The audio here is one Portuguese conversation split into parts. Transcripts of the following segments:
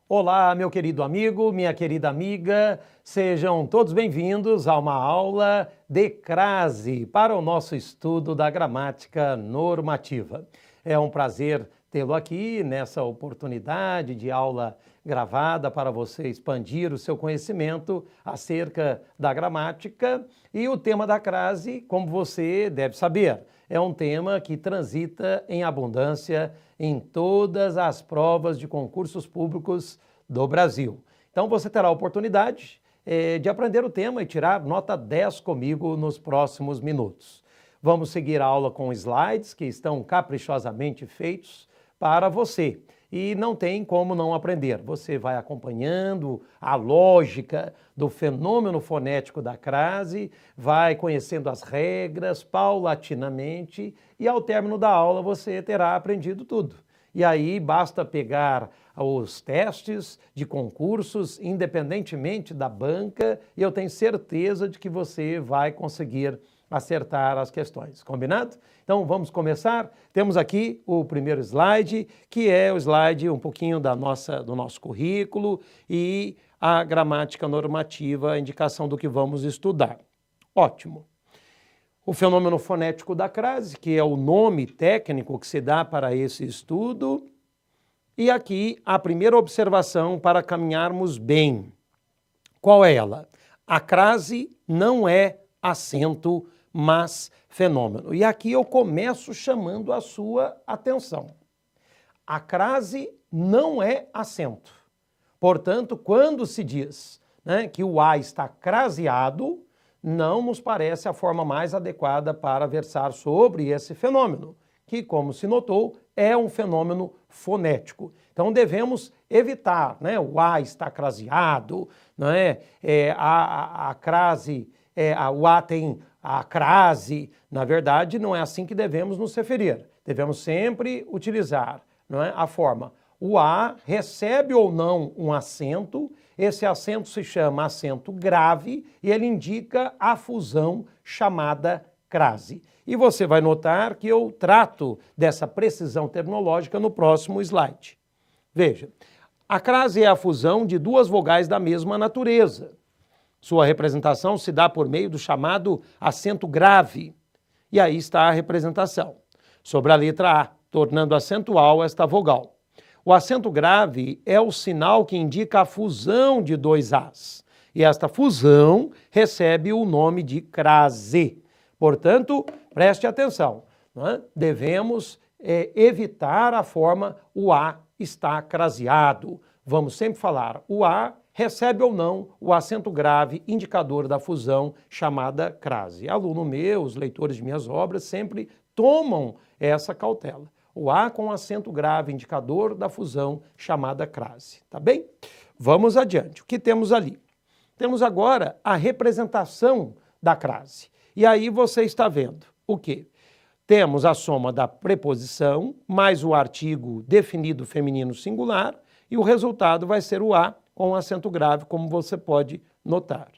Olá, meu querido amigo, minha querida amiga, sejam todos bem-vindos a uma aula de crase para o nosso estudo da gramática normativa. É um prazer tê-lo aqui nessa oportunidade de aula gravada para você expandir o seu conhecimento acerca da gramática. E o tema da crase, como você deve saber, é um tema que transita em abundância em todas as provas de concursos públicos do Brasil. Então você terá a oportunidade de aprender o tema e tirar nota 10 comigo nos próximos minutos. Vamos seguir a aula com slides que estão caprichosamente feitos para você. E não tem como não aprender. Você vai acompanhando a lógica do fenômeno fonético da crase, vai conhecendo as regras paulatinamente e ao término da aula você terá aprendido tudo. E aí basta pegar os testes de concursos, independentemente da banca, e eu tenho certeza de que você vai conseguir acertar as questões. Combinado? Então vamos começar. Temos aqui o primeiro slide, que é o slide um pouquinho do nosso currículo e a gramática normativa, a indicação do que vamos estudar. Ótimo. O fenômeno fonético da crase, que é o nome técnico que se dá para esse estudo. E aqui a primeira observação para caminharmos bem. Qual é ela? A crase não é acento, mas fenômeno. E aqui eu começo chamando a sua atenção. A crase não é acento. Portanto, quando se diz, que o A está craseado, não nos parece a forma mais adequada para versar sobre esse fenômeno, que, como se notou, é um fenômeno fonético. Então devemos evitar, o A está craseado, a crase, o A tem a crase. Na verdade, não é assim que devemos nos referir. Devemos sempre utilizar a forma o A recebe ou não um acento, esse acento se chama acento grave e ele indica a fusão chamada crase. E você vai notar que eu trato dessa precisão terminológica no próximo slide. Veja, a crase é a fusão de duas vogais da mesma natureza. Sua representação se dá por meio do chamado acento grave. E aí está a representação, sobre a letra A, tornando acentual esta vogal. O acento grave é o sinal que indica a fusão de dois As. E esta fusão recebe o nome de crase. Portanto, preste atenção, devemos evitar a forma o A está craseado. Vamos sempre falar o A recebe ou não o acento grave indicador da fusão chamada crase. Aluno meu, os leitores de minhas obras sempre tomam essa cautela. O A com acento grave indicador da fusão chamada crase. Tá bem? Vamos adiante. O que temos ali? Temos agora a representação da crase. E aí você está vendo o quê? Temos a soma da preposição mais o artigo definido feminino singular e o resultado vai ser o A com acento grave, como você pode notar.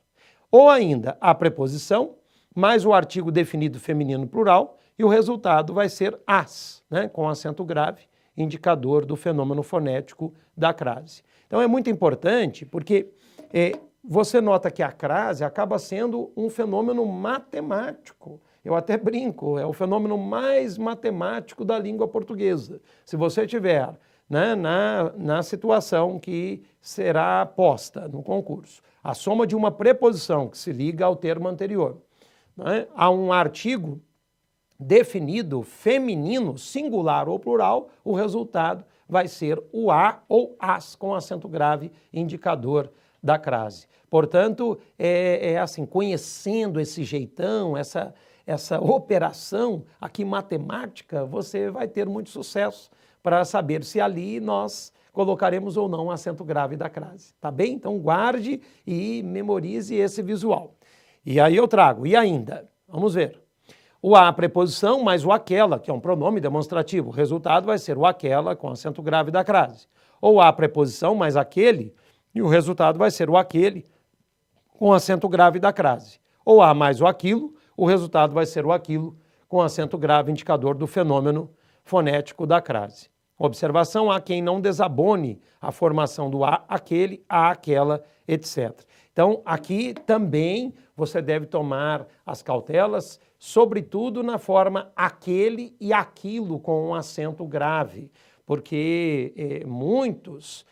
Ou ainda a preposição mais o artigo definido feminino plural e o resultado vai ser as, com acento grave, indicador do fenômeno fonético da crase. Então é muito importante porque você nota que a crase acaba sendo um fenômeno matemático. Eu até brinco, é o fenômeno mais matemático da língua portuguesa. Se você tiver na situação que será posta no concurso, a soma de uma preposição que se liga ao termo anterior, a um artigo definido feminino, singular ou plural, o resultado vai ser o A ou as com acento grave, indicador da crase. Portanto, assim, conhecendo esse jeitão, essa operação aqui matemática, você vai ter muito sucesso para saber se ali nós colocaremos ou não o acento grave da crase. Tá bem? Então guarde e memorize esse visual. E aí eu trago, e ainda, vamos ver. O a preposição mais o aquela, que é um pronome demonstrativo. O resultado vai ser o aquela com acento grave da crase. Ou a preposição mais aquele, e o resultado vai ser o aquele com acento grave da crase. Ou a mais o aquilo, o resultado vai ser o aquilo com acento grave indicador do fenômeno fonético da crase. Observação: há quem não desabone a formação do a, aquele, a, aquela, etc. Então, aqui também você deve tomar as cautelas, sobretudo na forma aquele e aquilo com um acento grave, porque muitos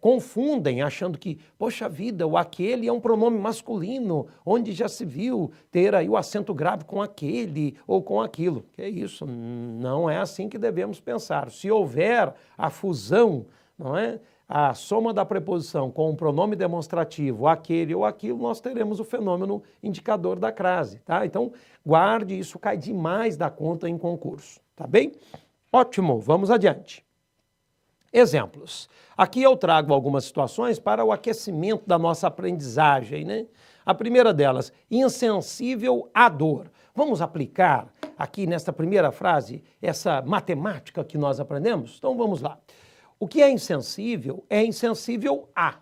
confundem achando que, poxa vida, o aquele é um pronome masculino, onde já se viu ter aí o acento grave com aquele ou com aquilo. Que é isso, não é assim que devemos pensar. Se houver a fusão, não é? A soma da preposição com o pronome demonstrativo, aquele ou aquilo, nós teremos o fenômeno indicador da crase, tá? Então, guarde, isso cai demais da conta em concurso, tá bem? Ótimo, vamos adiante. Exemplos. Aqui eu trago algumas situações para o aquecimento da nossa aprendizagem, né? A primeira delas, insensível à dor. Vamos aplicar aqui nesta primeira frase essa matemática que nós aprendemos? Então vamos lá. O que é insensível a.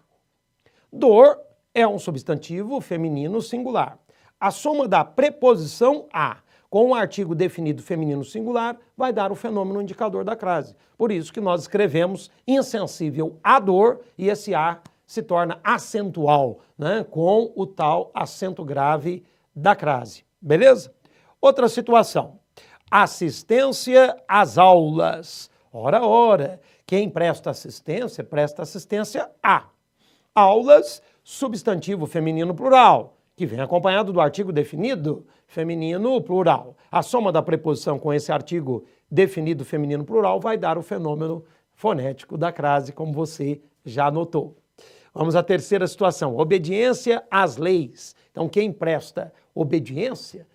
Dor é um substantivo feminino singular. A soma da preposição a com o artigo definido feminino singular vai dar o fenômeno indicador da crase. Por isso que nós escrevemos insensível à dor e esse a se torna acentual, né, com o tal acento grave da crase. Beleza? Outra situação. Assistência às aulas. Ora, quem presta assistência a. Aulas, substantivo feminino plural, que vem acompanhado do artigo definido feminino plural. A soma da preposição com esse artigo definido feminino plural vai dar o fenômeno fonético da crase, como você já notou. Vamos à terceira situação, obediência às leis. Então, quem presta obediência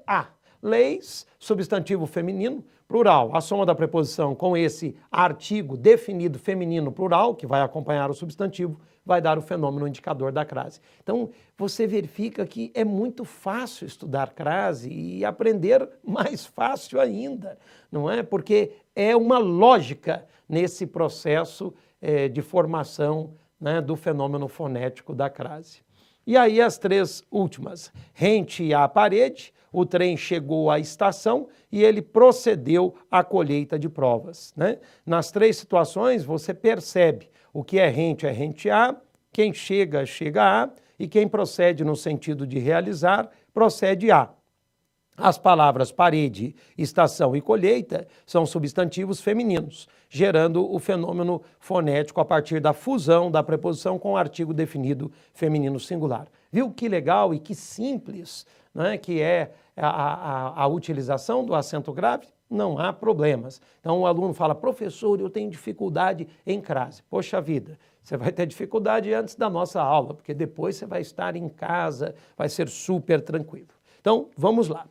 a. Leis, substantivo feminino plural. A soma da preposição com esse artigo definido feminino plural, que vai acompanhar o substantivo, vai dar o fenômeno indicador da crase. Então, você verifica que é muito fácil estudar crase e aprender mais fácil ainda, não é? Porque é uma lógica nesse processo de formação, né, do fenômeno fonético da crase. E aí as três últimas. Rente à parede, o trem chegou à estação e ele procedeu à colheita de provas, né? Nas três situações você percebe o que é rente a, quem chega a e quem procede no sentido de realizar, procede a. As palavras parede, estação e colheita são substantivos femininos, gerando o fenômeno fonético a partir da fusão da preposição com o artigo definido feminino singular. Viu que legal e que simples, né, que é a utilização do acento grave? Não há problemas. Então o aluno fala, professor, eu tenho dificuldade em crase. Poxa vida, você vai ter dificuldade antes da nossa aula, porque depois você vai estar em casa, vai ser super tranquilo. Então, vamos lá.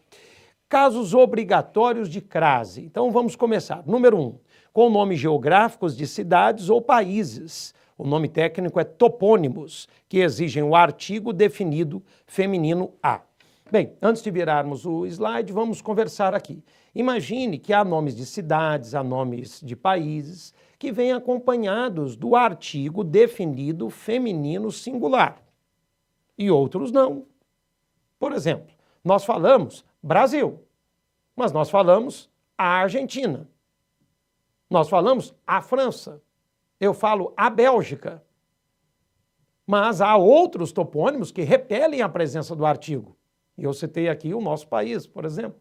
Casos obrigatórios de crase. Então, vamos começar. Número 1, com nomes geográficos de cidades ou países. O nome técnico é topônimos, que exigem o artigo definido feminino a. Bem, antes de virarmos o slide, vamos conversar aqui. Imagine que há nomes de cidades, há nomes de países, que vêm acompanhados do artigo definido feminino singular. E outros não. Por exemplo, nós falamos Brasil, mas nós falamos a Argentina. Nós falamos a França. Eu falo a Bélgica. Mas há outros topônimos que repelem a presença do artigo. E eu citei aqui o nosso país, por exemplo.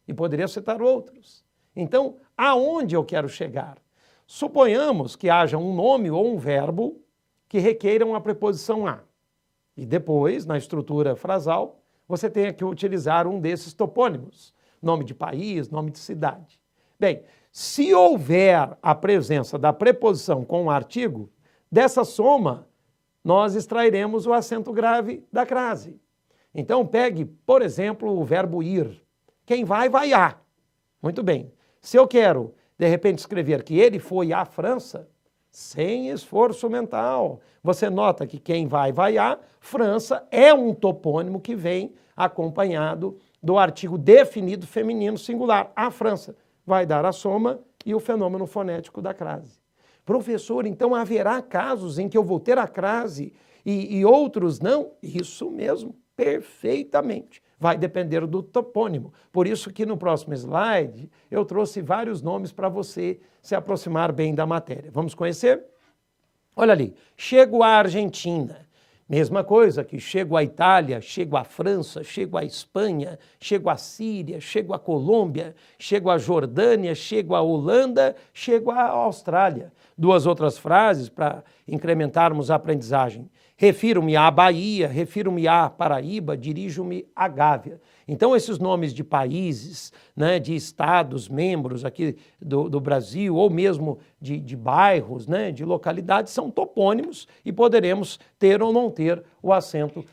E poderia citar outros. Então, aonde eu quero chegar? Suponhamos que haja um nome ou um verbo que requeiram a preposição a. E depois, na estrutura frasal, você tenha que utilizar um desses topônimos, nome de país, nome de cidade. Bem, se houver a presença da preposição com o artigo, dessa soma, nós extrairemos o acento grave da crase. Então, pegue, por exemplo, o verbo ir. Quem vai, vai a. Muito bem. Se eu quero, de repente, escrever que ele foi à França, sem esforço mental. Você nota que quem vai, vai a. França é um topônimo que vem acompanhado do artigo definido feminino singular. A França vai dar a soma e o fenômeno fonético da crase. Professor, então haverá casos em que eu vou ter a crase e outros não? Isso mesmo. perfeitamente. Vai depender do topônimo. Por isso que no próximo slide eu trouxe vários nomes para você se aproximar bem da matéria. Vamos conhecer? Olha ali, chego à Argentina. Mesma coisa que chego à Itália, chego à França, chego à Espanha, chego à Síria, chego à Colômbia, chego à Jordânia, chego à Holanda, chego à Austrália. Duas outras frases para incrementarmos a aprendizagem. Refiro-me à Bahia, refiro-me à Paraíba, dirijo-me à Gávea. Então, esses nomes de países, né, de estados, membros aqui do Brasil, ou mesmo de bairros, né, de localidades, são topônimos e poderemos ter ou não ter o acento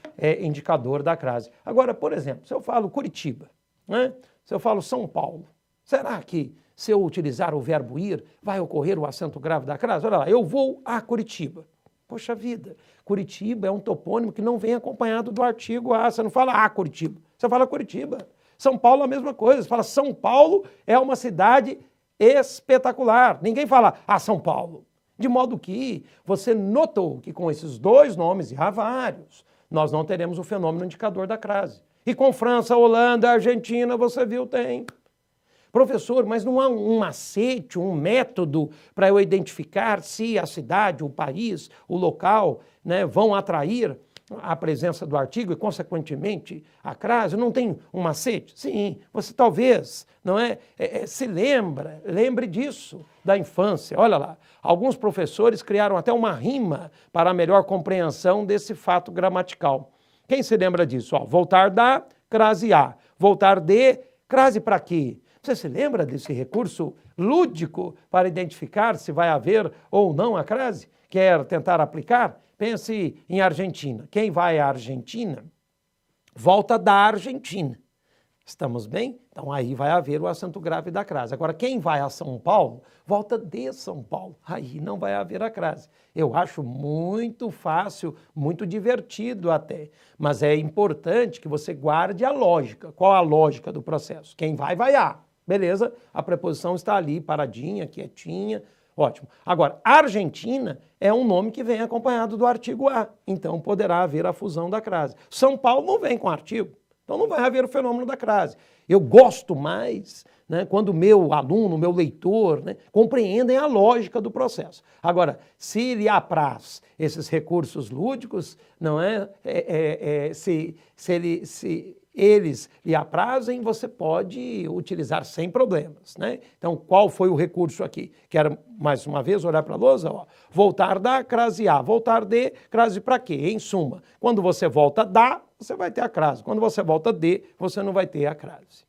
indicador da crase. Agora, por exemplo, se eu falo Curitiba, né, se eu falo São Paulo, será que se eu utilizar o verbo ir, vai ocorrer o acento grave da crase? Olha lá, eu vou a Curitiba. Poxa vida, Curitiba é um topônimo que não vem acompanhado do artigo a. Você não fala Curitiba, você fala Curitiba. São Paulo é a mesma coisa, você fala São Paulo é uma cidade espetacular. Ninguém fala São Paulo. De modo que você notou que com esses dois nomes, e há vários, nós não teremos o fenômeno indicador da crase. E com França, Holanda, Argentina, você viu, tem. Professor, mas não há um macete, um método para eu identificar se a cidade, o país, o local, né, vão atrair a presença do artigo e, consequentemente, a crase? Não tem um macete? Sim, você talvez, não é, se lembre disso da infância. Olha lá, alguns professores criaram até uma rima para a melhor compreensão desse fato gramatical. Quem se lembra disso? Voltar da, crase a. Voltar de, crase para quê? Você se lembra desse recurso lúdico para identificar se vai haver ou não a crase? Quer tentar aplicar? Pense em Argentina. Quem vai à Argentina, volta da Argentina. Estamos bem? Então aí vai haver o acento grave da crase. Agora, quem vai a São Paulo, volta de São Paulo. Aí não vai haver a crase. Eu acho muito fácil, muito divertido até. Mas é importante que você guarde a lógica. Qual a lógica do processo? Quem vai, vai a. Beleza? A preposição está ali, paradinha, quietinha. Ótimo. Agora, Argentina é um nome que vem acompanhado do artigo a. Então poderá haver a fusão da crase. São Paulo não vem com artigo. Então não vai haver o fenômeno da crase. Eu gosto mais, né, quando o meu aluno, o meu leitor, né, compreendem a lógica do processo. Agora, se lhe apraz esses recursos lúdicos, não é, se eles lhe aprazem, você pode utilizar sem problemas, né? Então, qual foi o recurso aqui? Quero, mais uma vez, olhar para a lousa, voltar da, crase a, voltar de, crase para quê? Em suma, quando você volta da, você vai ter a crase. Quando você volta de, você não vai ter a crase.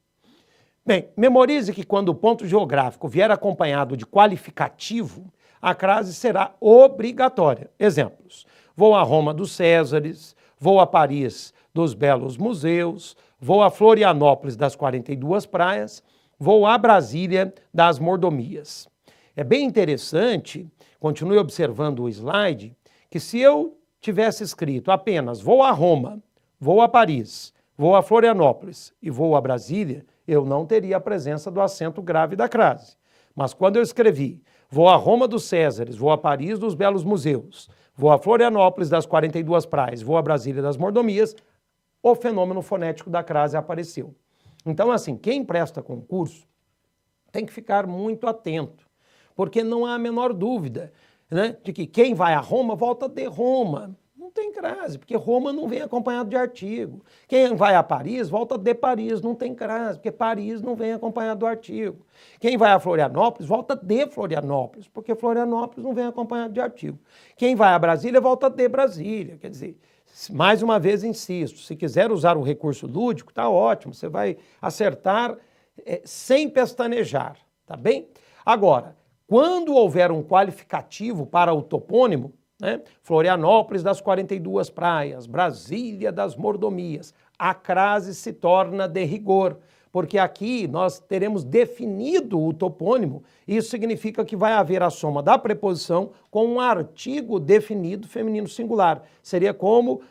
Bem, memorize que quando o ponto geográfico vier acompanhado de qualificativo, a crase será obrigatória. Exemplos: vou a Roma dos Césares, vou a Paris dos Belos Museus, vou a Florianópolis das 42 praias, vou a Brasília das Mordomias. É bem interessante, continue observando o slide, que se eu tivesse escrito apenas vou a Roma, vou a Paris, vou a Florianópolis e vou a Brasília, eu não teria a presença do acento grave da crase. Mas quando eu escrevi vou a Roma dos Césares, vou a Paris dos Belos Museus, vou a Florianópolis das 42 praias, vou a Brasília das Mordomias, o fenômeno fonético da crase apareceu. Então, assim, quem presta concurso tem que ficar muito atento, porque não há a menor dúvida, né, de que quem vai a Roma volta de Roma. Não tem crase, porque Roma não vem acompanhado de artigo. Quem vai a Paris volta de Paris, não tem crase, porque Paris não vem acompanhado do artigo. Quem vai a Florianópolis volta de Florianópolis, porque Florianópolis não vem acompanhado de artigo. Quem vai a Brasília volta de Brasília, quer dizer, mais uma vez insisto, se quiser usar o recurso lúdico, tá ótimo, você vai acertar sem pestanejar, tá bem? Agora, quando houver um qualificativo para o topônimo, né, Florianópolis das 42 praias, Brasília das Mordomias, a crase se torna de rigor, porque aqui nós teremos definido o topônimo, isso significa que vai haver a soma da preposição com um artigo definido feminino singular. Seria como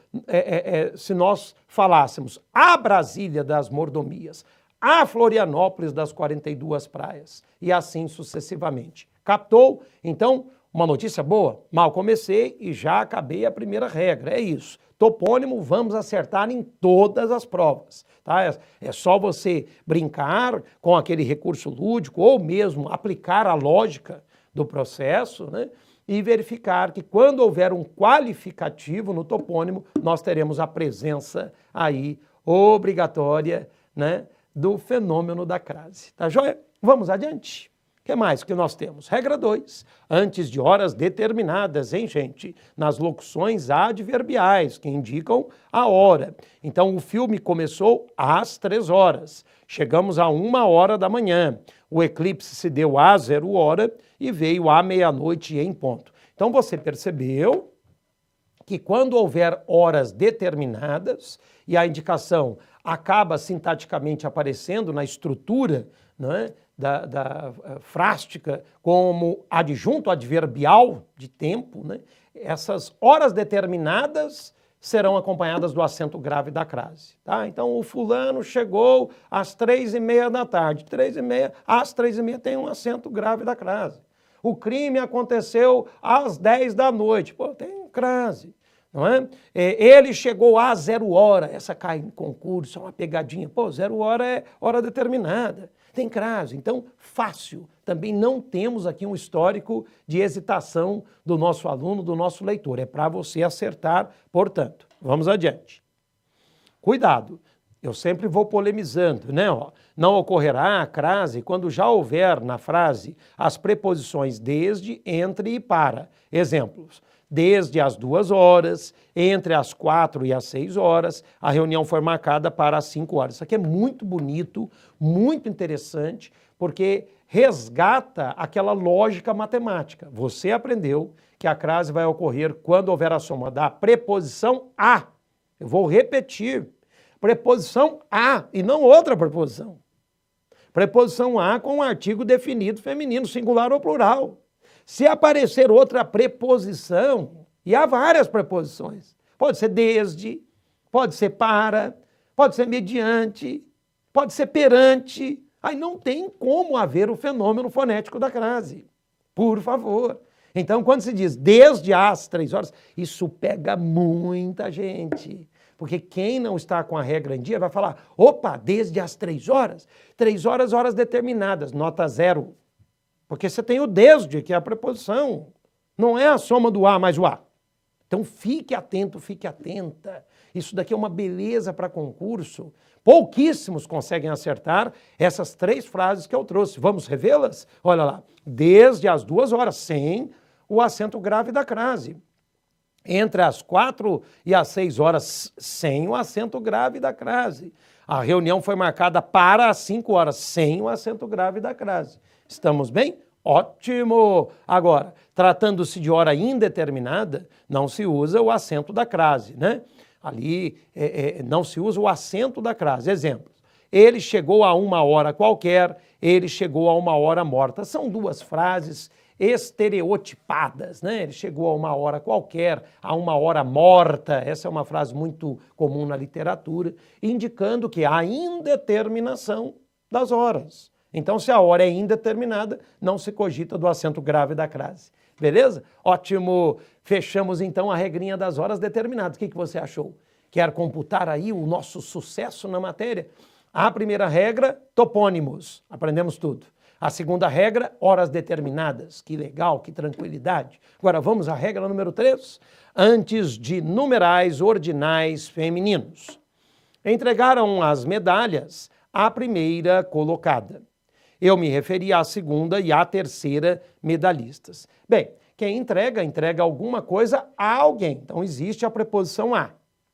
se nós falássemos a Brasília das Mordomias, a Florianópolis das 42 praias, e assim sucessivamente. Captou? Então, Uma notícia boa? Mal comecei e já acabei a primeira regra, é isso. Topônimo, vamos acertar em todas as provas, tá? É só você brincar com aquele recurso lúdico ou mesmo aplicar a lógica do processo, né? E verificar que quando houver um qualificativo no topônimo, nós teremos a presença aí obrigatória, né, do fenômeno da crase. Tá joia? Vamos adiante. O que mais que nós temos? Regra 2. Antes de horas determinadas, hein, gente? Nas locuções adverbiais, que indicam a hora. Então, o filme começou às 3 horas. Chegamos a 1h da manhã. O eclipse se deu às 0h e veio à meia-noite em ponto. Então, você percebeu que quando houver horas determinadas e a indicação acaba sintaticamente aparecendo na estrutura, né, da frástica como adjunto adverbial de tempo, né, essas horas determinadas serão acompanhadas do acento grave da crase. Tá? Então, o fulano chegou às 3h30 da tarde. 3h30, às 3h30 tem um acento grave da crase. O crime aconteceu às 10 da noite. Pô, tem crase. Não é? Ele chegou às 0h, essa cai em concurso, é uma pegadinha. Pô, 0h é hora determinada, tem crase. Então, fácil. Também não temos aqui um histórico de hesitação do nosso aluno, do nosso leitor. É para você acertar, portanto. Vamos adiante. Cuidado, eu sempre vou polemizando, né? Não ocorrerá a crase quando já houver na frase as preposições desde, entre e para. Exemplos. Desde as 2 horas, entre as 4 e as 6 horas, a reunião foi marcada para as 5 horas. Isso aqui é muito bonito, muito interessante, porque resgata aquela lógica matemática. Você aprendeu que a crase vai ocorrer quando houver a soma da preposição a. Eu vou repetir. Preposição a e não outra preposição. Preposição a com um artigo definido feminino, singular ou plural. Se aparecer outra preposição, e há várias preposições, pode ser desde, pode ser para, pode ser mediante, pode ser perante, aí não tem como haver o fenômeno fonético da crase, por favor. Então, quando se diz desde as 3 horas, isso pega muita gente. Porque quem não está com a regra em dia vai falar, opa, desde as 3 horas? 3 horas, horas determinadas, nota 0. Porque você tem o desde, que é a preposição. Não é a soma do a mais o a. Então fique atento, fique atenta. Isso daqui é uma beleza para concurso. Pouquíssimos conseguem acertar essas 3 frases que eu trouxe. Vamos revê-las? Olha lá. Desde as 2 horas, sem o acento grave da crase. Entre as 4 e as 6 horas, sem o acento grave da crase. A reunião foi marcada para as 5 horas, sem o acento grave da crase. Estamos bem? Ótimo! Agora, tratando-se de hora indeterminada, não se usa o acento da crase, né? Ali não se usa o acento da crase. Exemplos. Ele chegou a 1h qualquer, ele chegou a 1h morta. São 2 frases estereotipadas, né? Ele chegou a 1h qualquer, a 1h morta. Essa é uma frase muito comum na literatura, indicando que há indeterminação das horas. Então, se a hora é indeterminada, não se cogita do acento grave da crase. Beleza? Ótimo! Fechamos, então, a regrinha das horas determinadas. O que você achou? Quer computar aí o nosso sucesso na matéria? A primeira regra, topônimos. Aprendemos tudo. A segunda regra, horas determinadas. Que legal, que tranquilidade. Agora, vamos à regra número 3. Antes de numerais ordinais femininos. Entregaram as medalhas à primeira colocada. Eu me referi à segunda e à terceira medalhistas. Bem, quem entrega alguma coisa a alguém. Então, existe a preposição a.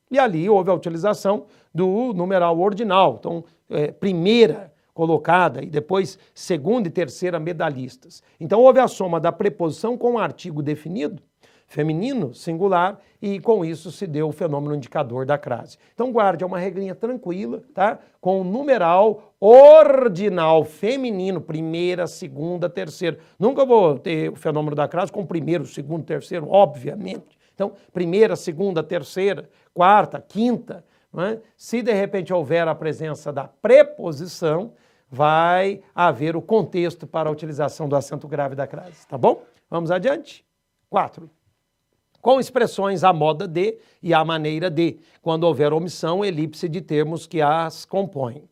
E ali houve a utilização do numeral ordinal. Então, primeira colocada e depois segunda e terceira medalhistas. Então, houve a soma da preposição com o artigo definido, feminino, singular, e com isso se deu o fenômeno indicador da crase. Então guarde, é uma regrinha tranquila, tá? Com o numeral ordinal feminino, primeira, segunda, terceira. Nunca vou ter o fenômeno da crase com primeiro, segundo, terceiro, obviamente. Então, primeira, segunda, terceira, quarta, quinta, não é? Se de repente houver a presença da preposição, vai haver o contexto para a utilização do acento grave da crase, tá bom? Vamos adiante? 4. Com expressões à moda de e à maneira de, quando houver omissão, elipse de termos que as compõem.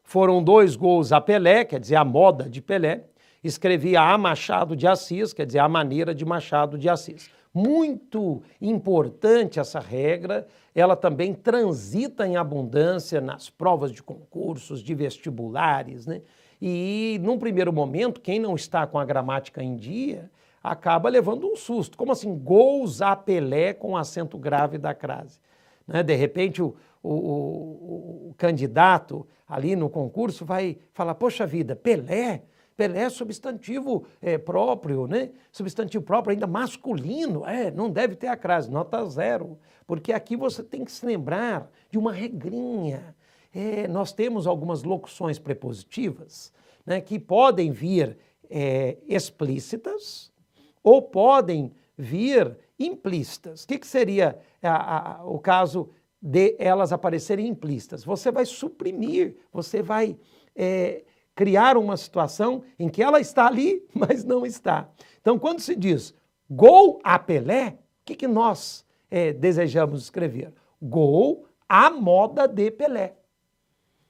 Foram 2 gols a Pelé, quer dizer, a moda de Pelé. Escrevia a Machado de Assis, quer dizer, a maneira de Machado de Assis. Muito importante essa regra, ela também transita em abundância nas provas de concursos, de vestibulares, né? E, num primeiro momento, quem não está com a gramática em dia acaba levando um susto. Como assim, gols a Pelé com acento grave da crase? Né? De repente, o candidato ali no concurso vai falar, poxa vida, Pelé? Pelé é substantivo próprio, né? Substantivo próprio ainda masculino, não deve ter a crase, nota 0, porque aqui você tem que se lembrar de uma regrinha. Nós temos algumas locuções prepositivas, né, que podem vir explícitas ou podem vir implícitas. O que seria o caso de elas aparecerem implícitas? Você vai suprimir, você vai criar uma situação em que ela está ali, mas não está. Então, quando se diz gol a Pelé, o que nós desejamos escrever? Gol à moda de Pelé.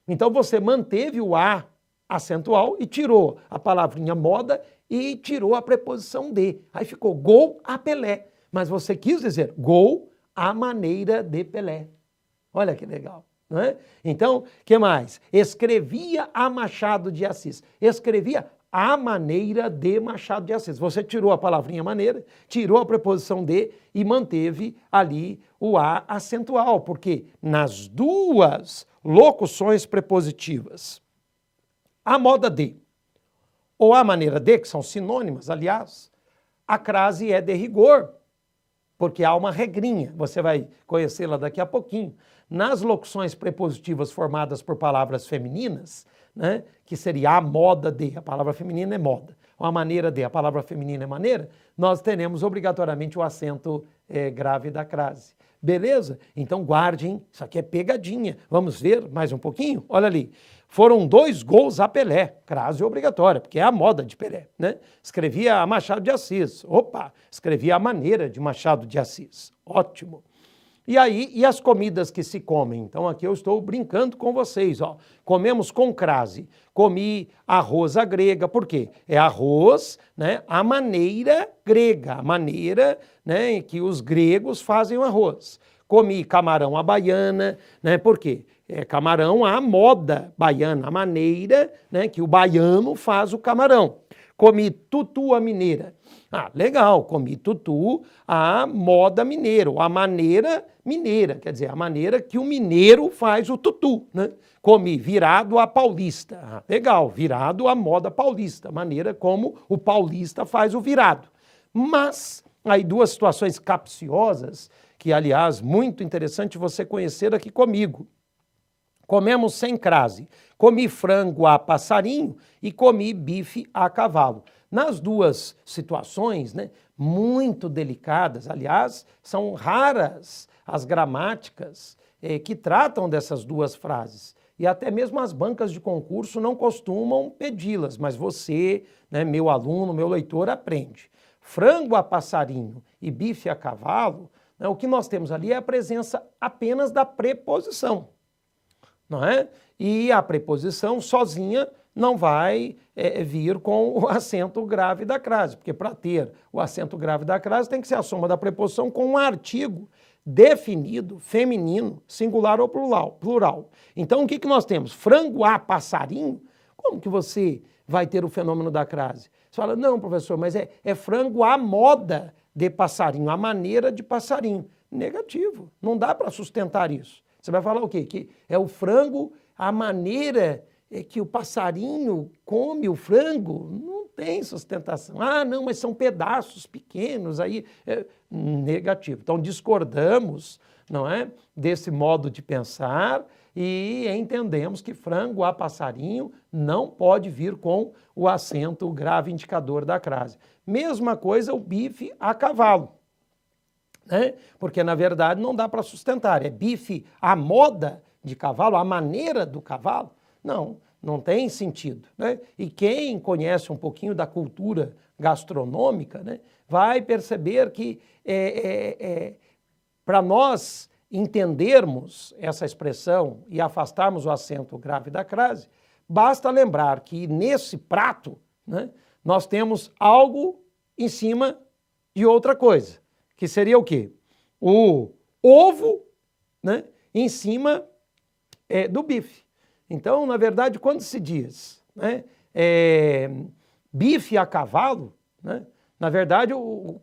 Então, você manteve o A acentual e tirou a palavrinha moda e tirou a preposição de. Aí ficou gol a Pelé. Mas você quis dizer gol à maneira de Pelé. Olha que legal. Não é? Então, o que mais? Escrevia a Machado de Assis. Escrevia a maneira de Machado de Assis. Você tirou a palavrinha maneira, tirou a preposição de e manteve ali o A acentual, porque nas duas locuções prepositivas, a moda de ou a maneira de, que são sinônimas, aliás, a crase é de rigor, porque há uma regrinha, você vai conhecê-la daqui a pouquinho. Nas locuções prepositivas formadas por palavras femininas, né, que seria a moda de, a palavra feminina é moda, ou a maneira de, a palavra feminina é maneira, nós teremos obrigatoriamente o acento grave da crase. Beleza? Então guardem, isso aqui é pegadinha. Vamos ver mais um pouquinho? Olha ali. Foram 2 gols a Pelé, crase obrigatória, porque é a moda de Pelé, né? Escrevia a Machado de Assis. Opa, escrevia a maneira de Machado de Assis. Ótimo. E aí, e as comidas que se comem? Então aqui eu estou brincando com vocês, ó. Comemos com crase. Comi arroz à grega, por quê? É arroz, né, à maneira grega, a maneira, né, em que os gregos fazem o arroz. Comi camarão à baiana, né, por quê? É camarão à moda baiana, a maneira, né, que o baiano faz o camarão. Comi tutu à mineira. Ah, legal, comi tutu à moda mineira, a maneira mineira, quer dizer, a maneira que o mineiro faz o tutu, né? Comi virado à paulista. Ah, legal, virado à moda paulista, a maneira como o paulista faz o virado. Mas, aí 2 situações capciosas, que aliás, muito interessante você conhecer aqui comigo. Comemos sem crase. Comi frango a passarinho e comi bife a cavalo. Nas 2 situações, né, muito delicadas, aliás, são raras as gramáticas que tratam dessas 2 frases. E até mesmo as bancas de concurso não costumam pedi-las, mas você, né, meu aluno, meu leitor, aprende. Frango a passarinho e bife a cavalo, né, o que nós temos ali é a presença apenas da preposição. Não é? E a preposição sozinha não vai vir com o acento grave da crase, porque para ter o acento grave da crase tem que ser a soma da preposição com um artigo definido, feminino, singular ou plural. Então o que nós temos? Frango a passarinho? Como que você vai ter o fenômeno da crase? Você fala, não, professor, mas é frango à moda de passarinho, a maneira de passarinho. Negativo, não dá para sustentar isso. Você vai falar o quê? Que é o frango, a maneira que o passarinho come o frango? Não tem sustentação. Ah, não, mas são pedaços pequenos, aí negativo. Então discordamos, não é, desse modo de pensar e entendemos que frango a passarinho não pode vir com o acento grave indicador da crase. Mesma coisa o bife a cavalo. Né? Porque, na verdade, não dá para sustentar. É bife à moda de cavalo, à maneira do cavalo? Não, Não tem sentido, né? E quem conhece um pouquinho da cultura gastronômica, né, vai perceber que para nós entendermos essa expressão e afastarmos o acento grave da crase, basta lembrar que nesse prato, né, nós temos algo em cima de outra coisa, que seria o quê? O ovo, né, em cima do bife. Então, na verdade, quando se diz, né, bife a cavalo, né, na verdade,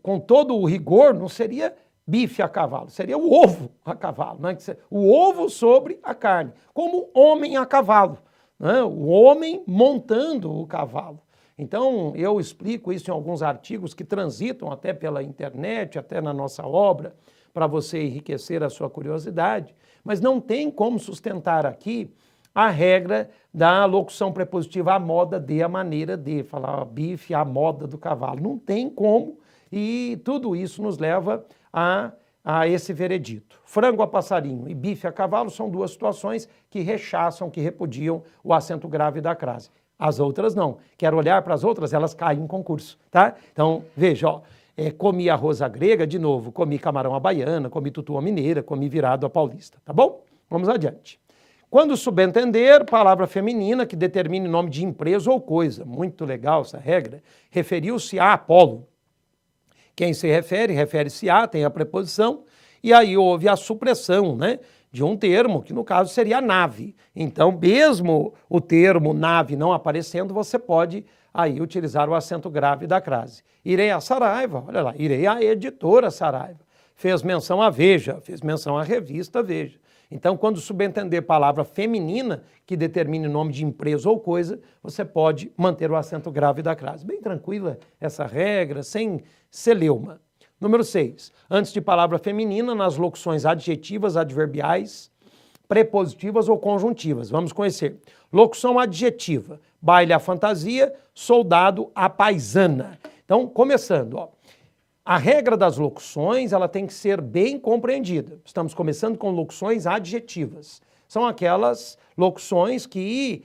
com todo o rigor, não seria bife a cavalo, seria o ovo a cavalo, né? O ovo sobre a carne, como homem a cavalo, né? O homem montando o cavalo. Então, eu explico isso em alguns artigos que transitam até pela internet, até na nossa obra, para você enriquecer a sua curiosidade, mas não tem como sustentar aqui a regra da locução prepositiva à moda de, a maneira de, falar bife à moda do cavalo. Não tem como, e tudo isso nos leva a esse veredito. Frango a passarinho e bife a cavalo são duas situações que rechaçam, que repudiam o acento grave da crase. As outras não. Quero olhar para as outras, elas caem em concurso, tá? Então, veja, ó, comi arroz à grega, de novo, comi camarão à baiana, comi tutu à mineira, comi virado à paulista, tá bom? Vamos adiante. Quando subentender, palavra feminina que determine nome de empresa ou coisa. Muito legal essa regra. Referiu-se a Apolo. Quem se refere, refere-se a, tem a preposição, e aí houve a supressão, né, de um termo, que no caso seria nave. Então, mesmo o termo nave não aparecendo, você pode aí utilizar o acento grave da crase. Irei a Saraiva, olha lá, irei à editora Saraiva. Fez menção à Veja, fez menção à revista Veja. Então, quando subentender palavra feminina, que determine nome de empresa ou coisa, você pode manter o acento grave da crase. Bem tranquila essa regra, sem celeuma. Número 6. Antes de palavra feminina, nas locuções adjetivas, adverbiais, prepositivas ou conjuntivas. Vamos conhecer. Locução adjetiva. Baile à fantasia, soldado à paisana. Então, começando, ó. A regra das locuções, ela tem que ser bem compreendida. Estamos começando com locuções adjetivas. São aquelas locuções que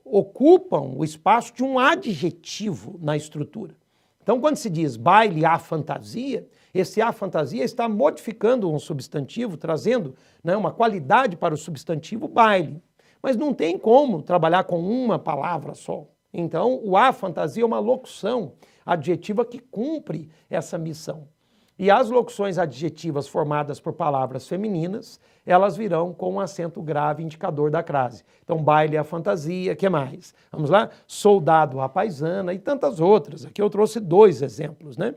ocupam o espaço de um adjetivo na estrutura. Então, quando se diz baile à fantasia, esse à fantasia está modificando um substantivo, trazendo, né, uma qualidade para o substantivo baile. Mas não tem como trabalhar com uma palavra só. Então, o à fantasia é uma locução adjetiva que cumpre essa missão. E as locuções adjetivas formadas por palavras femininas, elas virão com um acento grave indicador da crase. Então, baile à fantasia, que mais? Vamos lá? Soldado à paisana e tantas outras. Aqui eu trouxe 2 exemplos, né?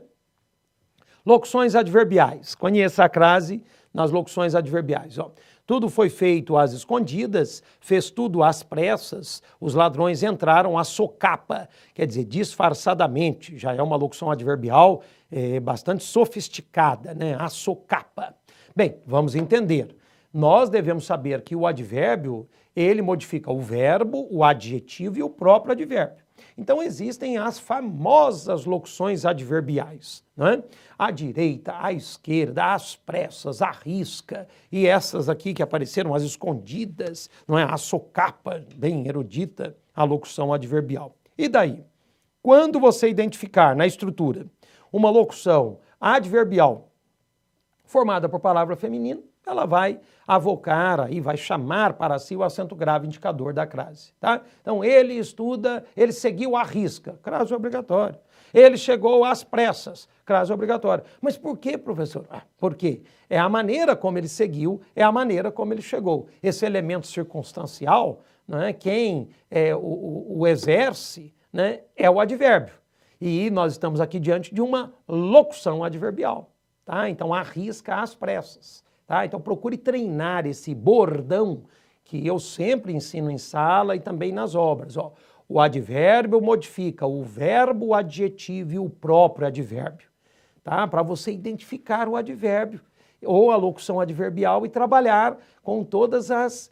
Locuções adverbiais. Conheça a crase nas locuções adverbiais. Ó. Tudo foi feito às escondidas, fez tudo às pressas, os ladrões entraram à socapa, quer dizer, disfarçadamente, já é uma locução adverbial bastante sofisticada, né? A socapa. Bem, vamos entender. Nós devemos saber que o advérbio, ele modifica o verbo, o adjetivo e o próprio advérbio. Então existem as famosas locuções adverbiais, não é? À direita, à esquerda, às pressas, à risca, e essas aqui que apareceram, as escondidas, não é? A socapa, bem erudita, a locução adverbial. E daí? Quando você identificar na estrutura uma locução adverbial formada por palavra feminina, ela vai avocar aí, vai chamar para si o acento grave indicador da crase, tá? Então, ele estuda, ele seguiu à risca, crase obrigatório. Ele chegou às pressas, crase obrigatório. Mas por que, professor? Por quê? É a maneira como ele seguiu, é a maneira como ele chegou. Esse elemento circunstancial, né, quem o exerce, né, é o advérbio. E nós estamos aqui diante de uma locução adverbial, tá? Então, arrisca às pressas. Tá? Então procure treinar esse bordão que eu sempre ensino em sala e também nas obras. Ó. O advérbio modifica o verbo, o adjetivo e o próprio advérbio. Tá? Para você identificar o advérbio ou a locução adverbial e trabalhar com todas as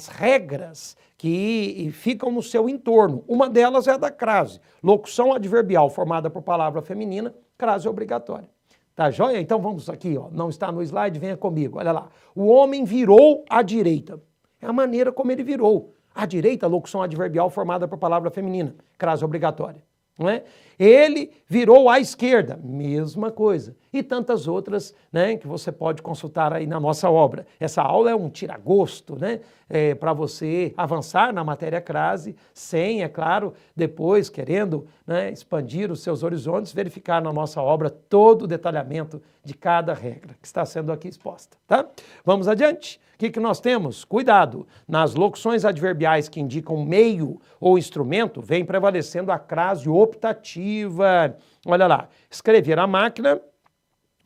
regras que ficam no seu entorno. Uma delas é a da crase. Locução adverbial formada por palavra feminina, crase obrigatória. Tá joia? Então vamos aqui, ó. Não está no slide, venha comigo. Olha lá. O homem virou à direita. É a maneira como ele virou. À direita, locução adverbial formada por palavra feminina, crase obrigatória. Não é? Ele virou à esquerda, mesma coisa. E tantas outras, né, que você pode consultar aí na nossa obra. Essa aula é um tira-gosto, né, para você avançar na matéria crase, sem, é claro, depois, querendo, né, expandir os seus horizontes, verificar na nossa obra todo o detalhamento de cada regra que está sendo aqui exposta. Tá? Vamos adiante. O que nós temos? Cuidado, nas locuções adverbiais que indicam meio ou instrumento, vem prevalecendo a crase optativa. Olha lá, escrever a máquina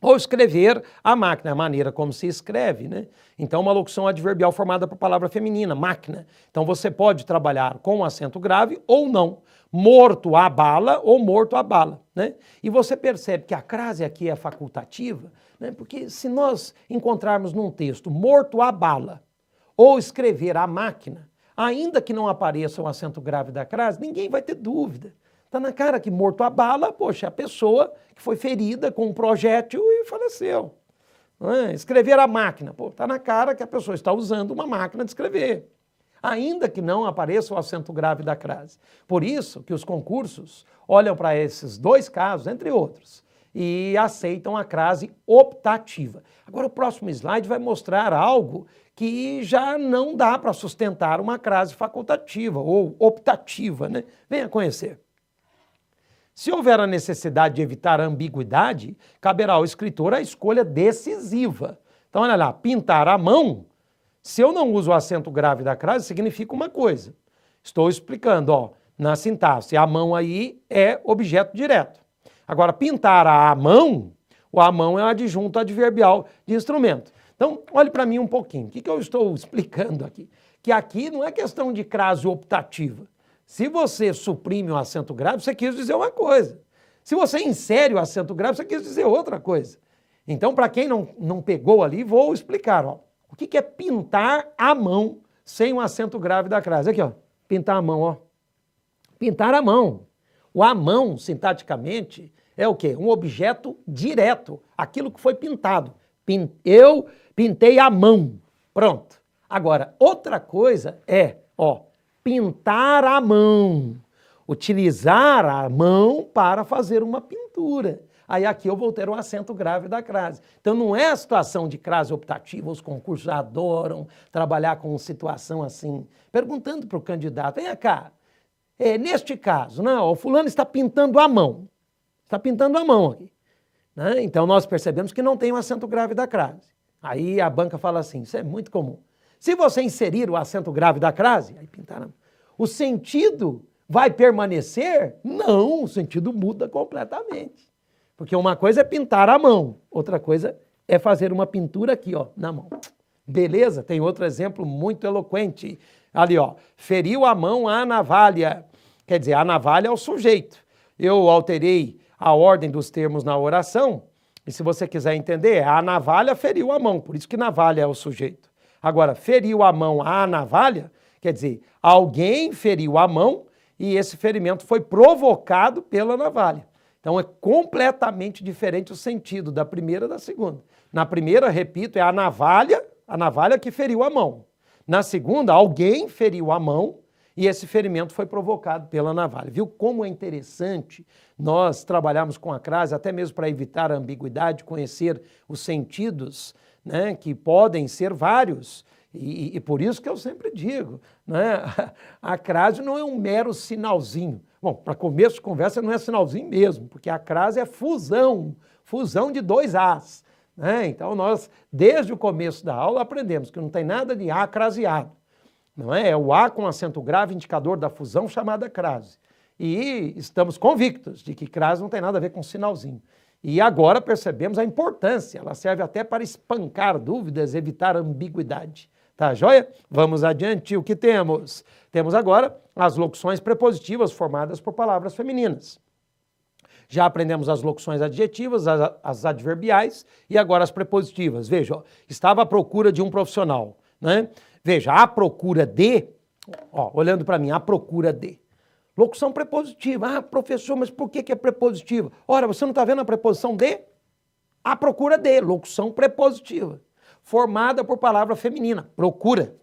ou escrever a máquina, a maneira como se escreve, né? Então, uma locução adverbial formada por palavra feminina, máquina. Então, você pode trabalhar com acento grave ou não. Morto a bala ou morto a bala, né? E você percebe que a crase aqui é facultativa, né? Porque se nós encontrarmos num texto morto a bala ou escrever a máquina, ainda que não apareça o acento grave da crase, ninguém vai ter dúvida. Está na cara que morto a bala, poxa, é a pessoa que foi ferida com um projétil e faleceu. Não é? Escrever a máquina, pô, está na cara que a pessoa está usando uma máquina de escrever, ainda que não apareça o acento grave da crase. Por isso que os concursos olham para esses dois casos, entre outros, e aceitam a crase optativa. Agora o próximo slide vai mostrar algo que já não dá para sustentar uma crase facultativa ou optativa, né? Venha conhecer. Se houver a necessidade de evitar a ambiguidade, caberá ao escritor a escolha decisiva. Então, olha lá, pintar à mão, se eu não uso o acento grave da crase, significa uma coisa. Estou explicando, ó, na sintaxe, a mão aí é objeto direto. Agora, pintar à mão, o à mão é um adjunto adverbial de instrumento. Então, olhe para mim um pouquinho. O que eu estou explicando aqui? Que aqui não é questão de crase optativa. Se você suprime o acento grave, você quis dizer uma coisa. Se você insere o acento grave, você quis dizer outra coisa. Então, para quem não pegou ali, vou explicar. Ó. O que é pintar à mão sem o acento grave da crase? Aqui, ó. Pintar a mão, ó. Pintar a mão. O à mão, sintaticamente, é o quê? Um objeto direto. Aquilo que foi pintado. Eu pintei à mão. Pronto. Agora, outra coisa é, ó, pintar à mão. Utilizar a mão para fazer uma pintura. Aí aqui eu vou ter um acento grave da crase. Então não é a situação de crase optativa, os concursos adoram trabalhar com situação assim. Perguntando para o candidato, vem cá, neste caso, não, o fulano está pintando à mão. Está pintando à mão aqui. Né? Então nós percebemos que não tem um acento grave da crase. Aí a banca fala assim, isso é muito comum. Se você inserir o acento grave da crase, aí pintar, o sentido vai permanecer? Não, o sentido muda completamente. Porque uma coisa é pintar à mão, outra coisa é fazer uma pintura aqui, ó, na mão. Beleza? Tem outro exemplo muito eloquente. Ali, ó, feriu a mão à navalha. Quer dizer, a navalha é o sujeito. Eu alterei a ordem dos termos na oração, e se você quiser entender, a navalha feriu a mão, por isso que navalha é o sujeito. Agora, feriu a mão à navalha, quer dizer, alguém feriu a mão e esse ferimento foi provocado pela navalha. Então é completamente diferente o sentido da primeira e da segunda. Na primeira, repito, é a navalha que feriu a mão. Na segunda, alguém feriu a mão e esse ferimento foi provocado pela navalha. Viu como é interessante nós trabalharmos com a crase, até mesmo para evitar a ambiguidade, conhecer os sentidos, né, que podem ser vários. E por isso que eu sempre digo, né, a crase não é um mero sinalzinho. Bom, para começo de conversa não é sinalzinho mesmo, porque a crase é fusão de dois As. Né? Então nós, desde o começo da aula, aprendemos que não tem nada de A craseado. Não é? É o A com acento grave, indicador da fusão, chamada crase. E estamos convictos de que crase não tem nada a ver com sinalzinho. E agora percebemos a importância, ela serve até para espancar dúvidas, evitar ambiguidade. Tá joia? Vamos adiante, o que temos? Temos agora as locuções prepositivas formadas por palavras femininas. Já aprendemos as locuções adjetivas, as adverbiais e agora as prepositivas. Veja, ó, estava à procura de um profissional, né? Veja, à procura de, ó, olhando para mim, à procura de. Locução prepositiva. Ah, professor, mas por que é prepositiva? Ora, você não está vendo a preposição de? À procura de, locução prepositiva. Formada por palavra feminina, procura.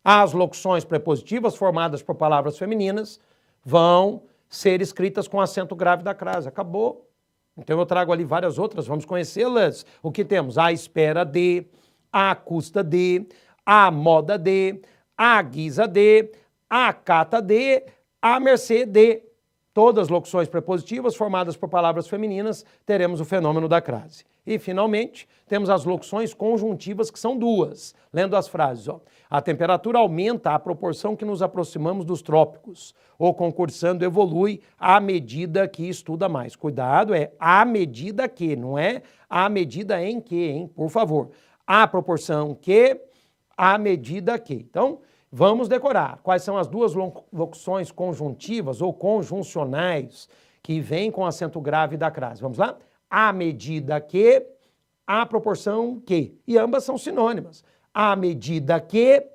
As locuções prepositivas formadas por palavras femininas vão ser escritas com acento grave da crase. Acabou. Então eu trago ali várias outras, vamos conhecê-las. O que temos? À espera de, à custa de, à moda de, à guisa de, à cata de, à mercê de. Todas as locuções prepositivas formadas por palavras femininas, teremos o fenômeno da crase. E, finalmente, temos as locuções conjuntivas, que são duas. Lendo as frases, ó. A temperatura aumenta à proporção que nos aproximamos dos trópicos. O concursando evolui à medida que estuda mais. Cuidado, é à medida que, não é à medida em que, hein? Por favor. À proporção que, à medida que. Então, vamos decorar quais são as duas locuções conjuntivas ou conjuncionais que vêm com acento grave da crase. Vamos lá? À medida que, à proporção que. E ambas são sinônimas. À medida que,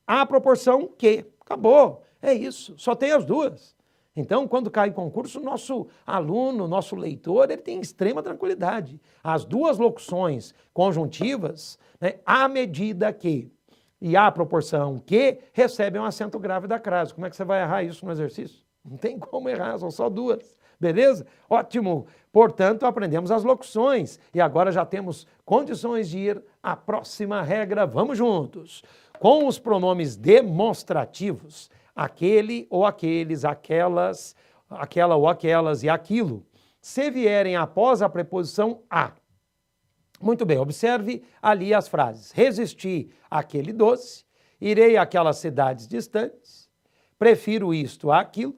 à proporção que. Acabou. É isso. Só tem as duas. Então, quando cai em concurso, nosso aluno, nosso leitor, ele tem extrema tranquilidade. As duas locuções conjuntivas, né, à medida que e à proporção que, recebem um acento grave da crase. Como é que você vai errar isso no exercício? Não tem como errar, são só duas. Beleza? Ótimo! Portanto, aprendemos as locuções e agora já temos condições de ir à próxima regra. Vamos juntos! Com os pronomes demonstrativos, aquele ou aqueles, aquelas, aquela ou aquelas e aquilo, se vierem após a preposição a. Muito bem, observe ali as frases. Resisti àquele doce, irei àquelas cidades distantes, prefiro isto àquilo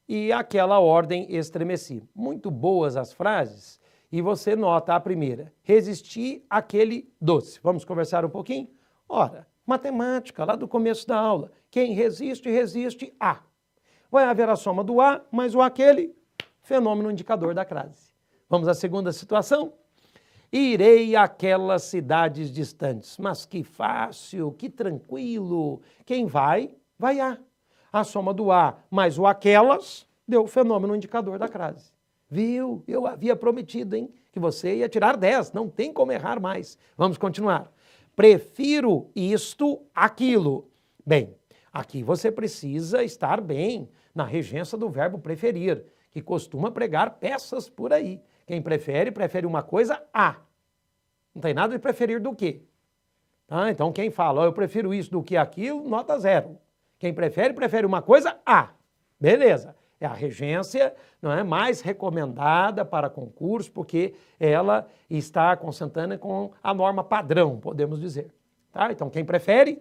e aquela ordem estremeci. Muito boas as frases e você nota a primeira. Resisti àquele doce. Vamos conversar um pouquinho? Ora, matemática, lá do começo da aula. Quem resiste, resiste a. Vai haver a soma do a mais o aquele, fenômeno indicador da crase. Vamos à segunda situação? Irei àquelas cidades distantes. Mas que fácil, que tranquilo. Quem vai, vai a. A soma do a mais o aquelas deu o fenômeno indicador da crase. Viu? Eu havia prometido, hein, que você ia tirar 10. Não tem como errar mais. Vamos continuar. Prefiro isto, aquilo. Bem, aqui você precisa estar bem na regência do verbo preferir, que costuma pregar peças por aí. Quem prefere, prefere uma coisa a. Não tem nada de preferir do que. Tá? Então quem fala, eu prefiro isso do que aquilo, nota 0. Quem prefere, prefere uma coisa a. Beleza. É a regência, não é, mais recomendada para concurso, porque ela está consentânea com a norma padrão, podemos dizer. Tá? Então quem prefere,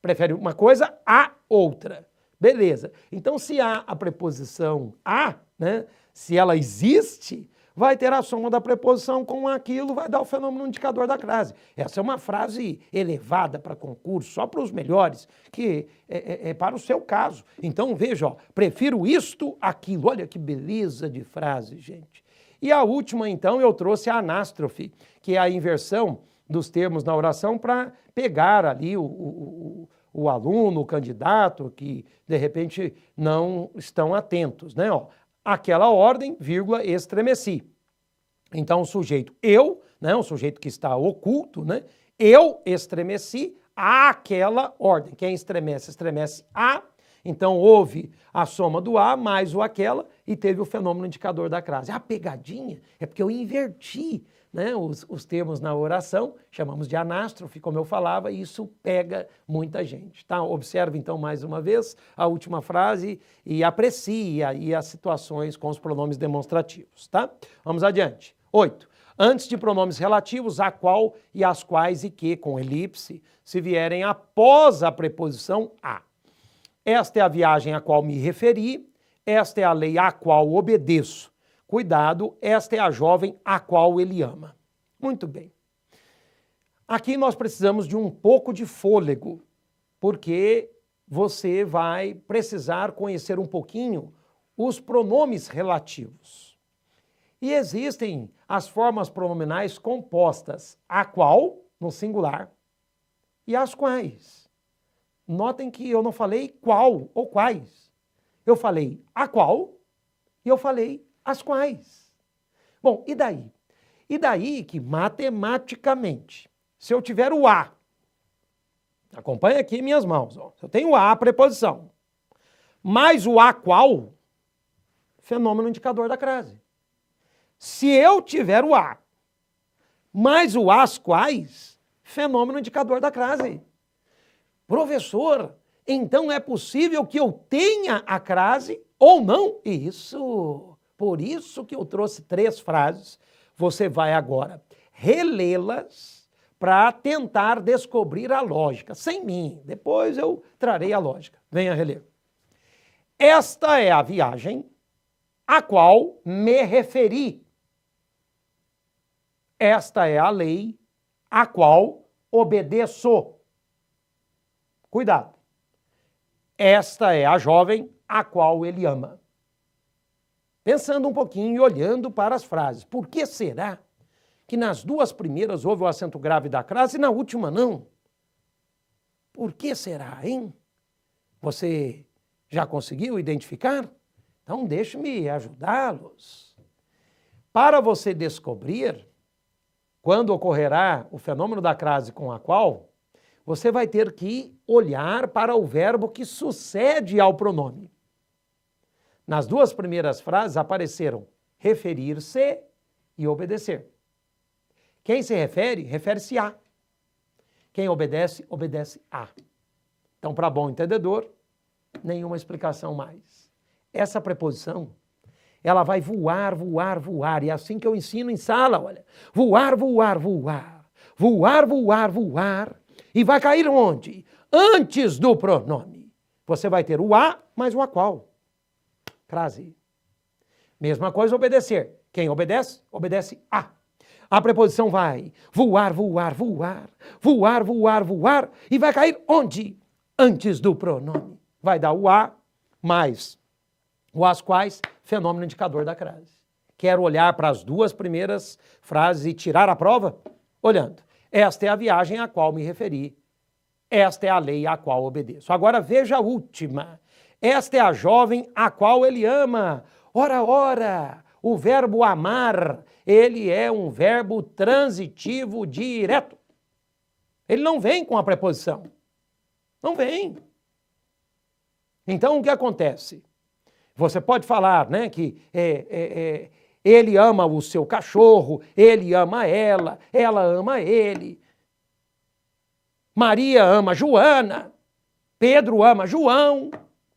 prefere uma coisa a outra. Beleza. Então se há a preposição a, né, se ela existe, vai ter a soma da preposição com aquilo, vai dar o fenômeno indicador da crase. Essa é uma frase elevada para concurso, só para os melhores, que é para o seu caso. Então veja, ó, prefiro isto, aquilo. Olha que beleza de frase, gente. E a última, então, eu trouxe a anástrofe, que é a inversão dos termos na oração para pegar ali o aluno, o candidato, que de repente não estão atentos, né? Ó, aquela ordem, vírgula, estremeci. Então o sujeito eu, né, o sujeito que está oculto, né, eu estremeci àquela ordem. Quem estremece, estremece a. Então houve a soma do a mais o aquela e teve o fenômeno indicador da crase. A pegadinha é porque eu inverti, né, os termos na oração, chamamos de anástrofe, como eu falava, e isso pega muita gente. Tá? Observe então mais uma vez a última frase e aprecie aí as situações com os pronomes demonstrativos. Tá? Vamos adiante. 8. Antes de pronomes relativos, a qual e as quais e que, com elipse, se vierem após a preposição a. Esta é a viagem a qual me referi, esta é a lei a qual obedeço. Cuidado, esta é a jovem a qual ele ama. Muito bem. Aqui nós precisamos de um pouco de fôlego, porque você vai precisar conhecer um pouquinho os pronomes relativos. E existem as formas pronominais compostas, a qual, no singular, e as quais. Notem que eu não falei qual ou quais. Eu falei a qual e eu falei as quais. Bom, e daí? E daí que matematicamente, se eu tiver o a Acompanha aqui minhas mãos. Ó. Eu tenho a preposição, mais o a qual, fenômeno indicador da crase. Se eu tiver o a, mais o as quais, fenômeno indicador da crase. Professor, então é possível que eu tenha a crase ou não? Isso. Por isso que eu trouxe 3 frases. Você vai agora relê-las para tentar descobrir a lógica. Sem mim. Depois eu trarei a lógica. Venha reler. Esta é a viagem a qual me referi. Esta é a lei a qual obedeço. Cuidado. Esta é a jovem a qual ele ama. Pensando um pouquinho e olhando para as frases. Por que será que nas 2 primeiras houve o acento grave da crase e na última não? Por que será, hein? Você já conseguiu identificar? Então deixe-me ajudá-los. Para você descobrir quando ocorrerá o fenômeno da crase com a qual, você vai ter que olhar para o verbo que sucede ao pronome. Nas 2 primeiras frases apareceram referir-se e obedecer. Quem se refere, refere-se a. Quem obedece, obedece a. Então, para bom entendedor, nenhuma explicação mais. Essa preposição, ela vai voar, voar, voar. E é assim que eu ensino em sala, olha. Voar, voar, voar. Voar, voar, voar. E vai cair onde? Antes do pronome. Você vai ter o a mais o a qual. Crase. Mesma coisa obedecer. Quem obedece, obedece a. A preposição vai voar, voar, voar. Voar, voar, voar. E vai cair onde? Antes do pronome. Vai dar o a mais o as quais, fenômeno indicador da crase. Quero olhar para as 2 primeiras frases e tirar a prova? Olhando. Esta é a viagem a qual me referi. Esta é a lei a qual obedeço. Agora veja a última. Esta é a jovem a qual ele ama. Ora, ora, o verbo amar, ele é um verbo transitivo direto. Ele não vem com a preposição. Não vem. Então o que acontece? Você pode falar, né, que ele ama o seu cachorro, ele ama ela ama ele. Maria ama Joana, Pedro ama João.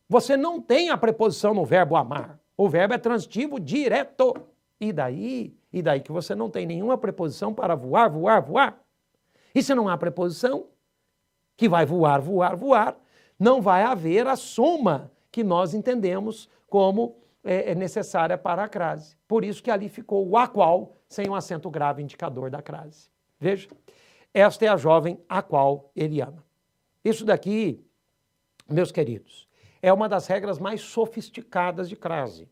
Você não tem a preposição no verbo amar. O verbo é transitivo direto. E daí que você não tem nenhuma preposição para voar, voar, voar. E se não há preposição que vai voar, voar, voar, não vai haver a soma que nós entendemos como necessária para a crase. Por isso que ali ficou o a qual, sem um acento grave indicador da crase. Veja, esta é a jovem a qual ele ama. Isso daqui, meus queridos, é uma das regras mais sofisticadas de crase.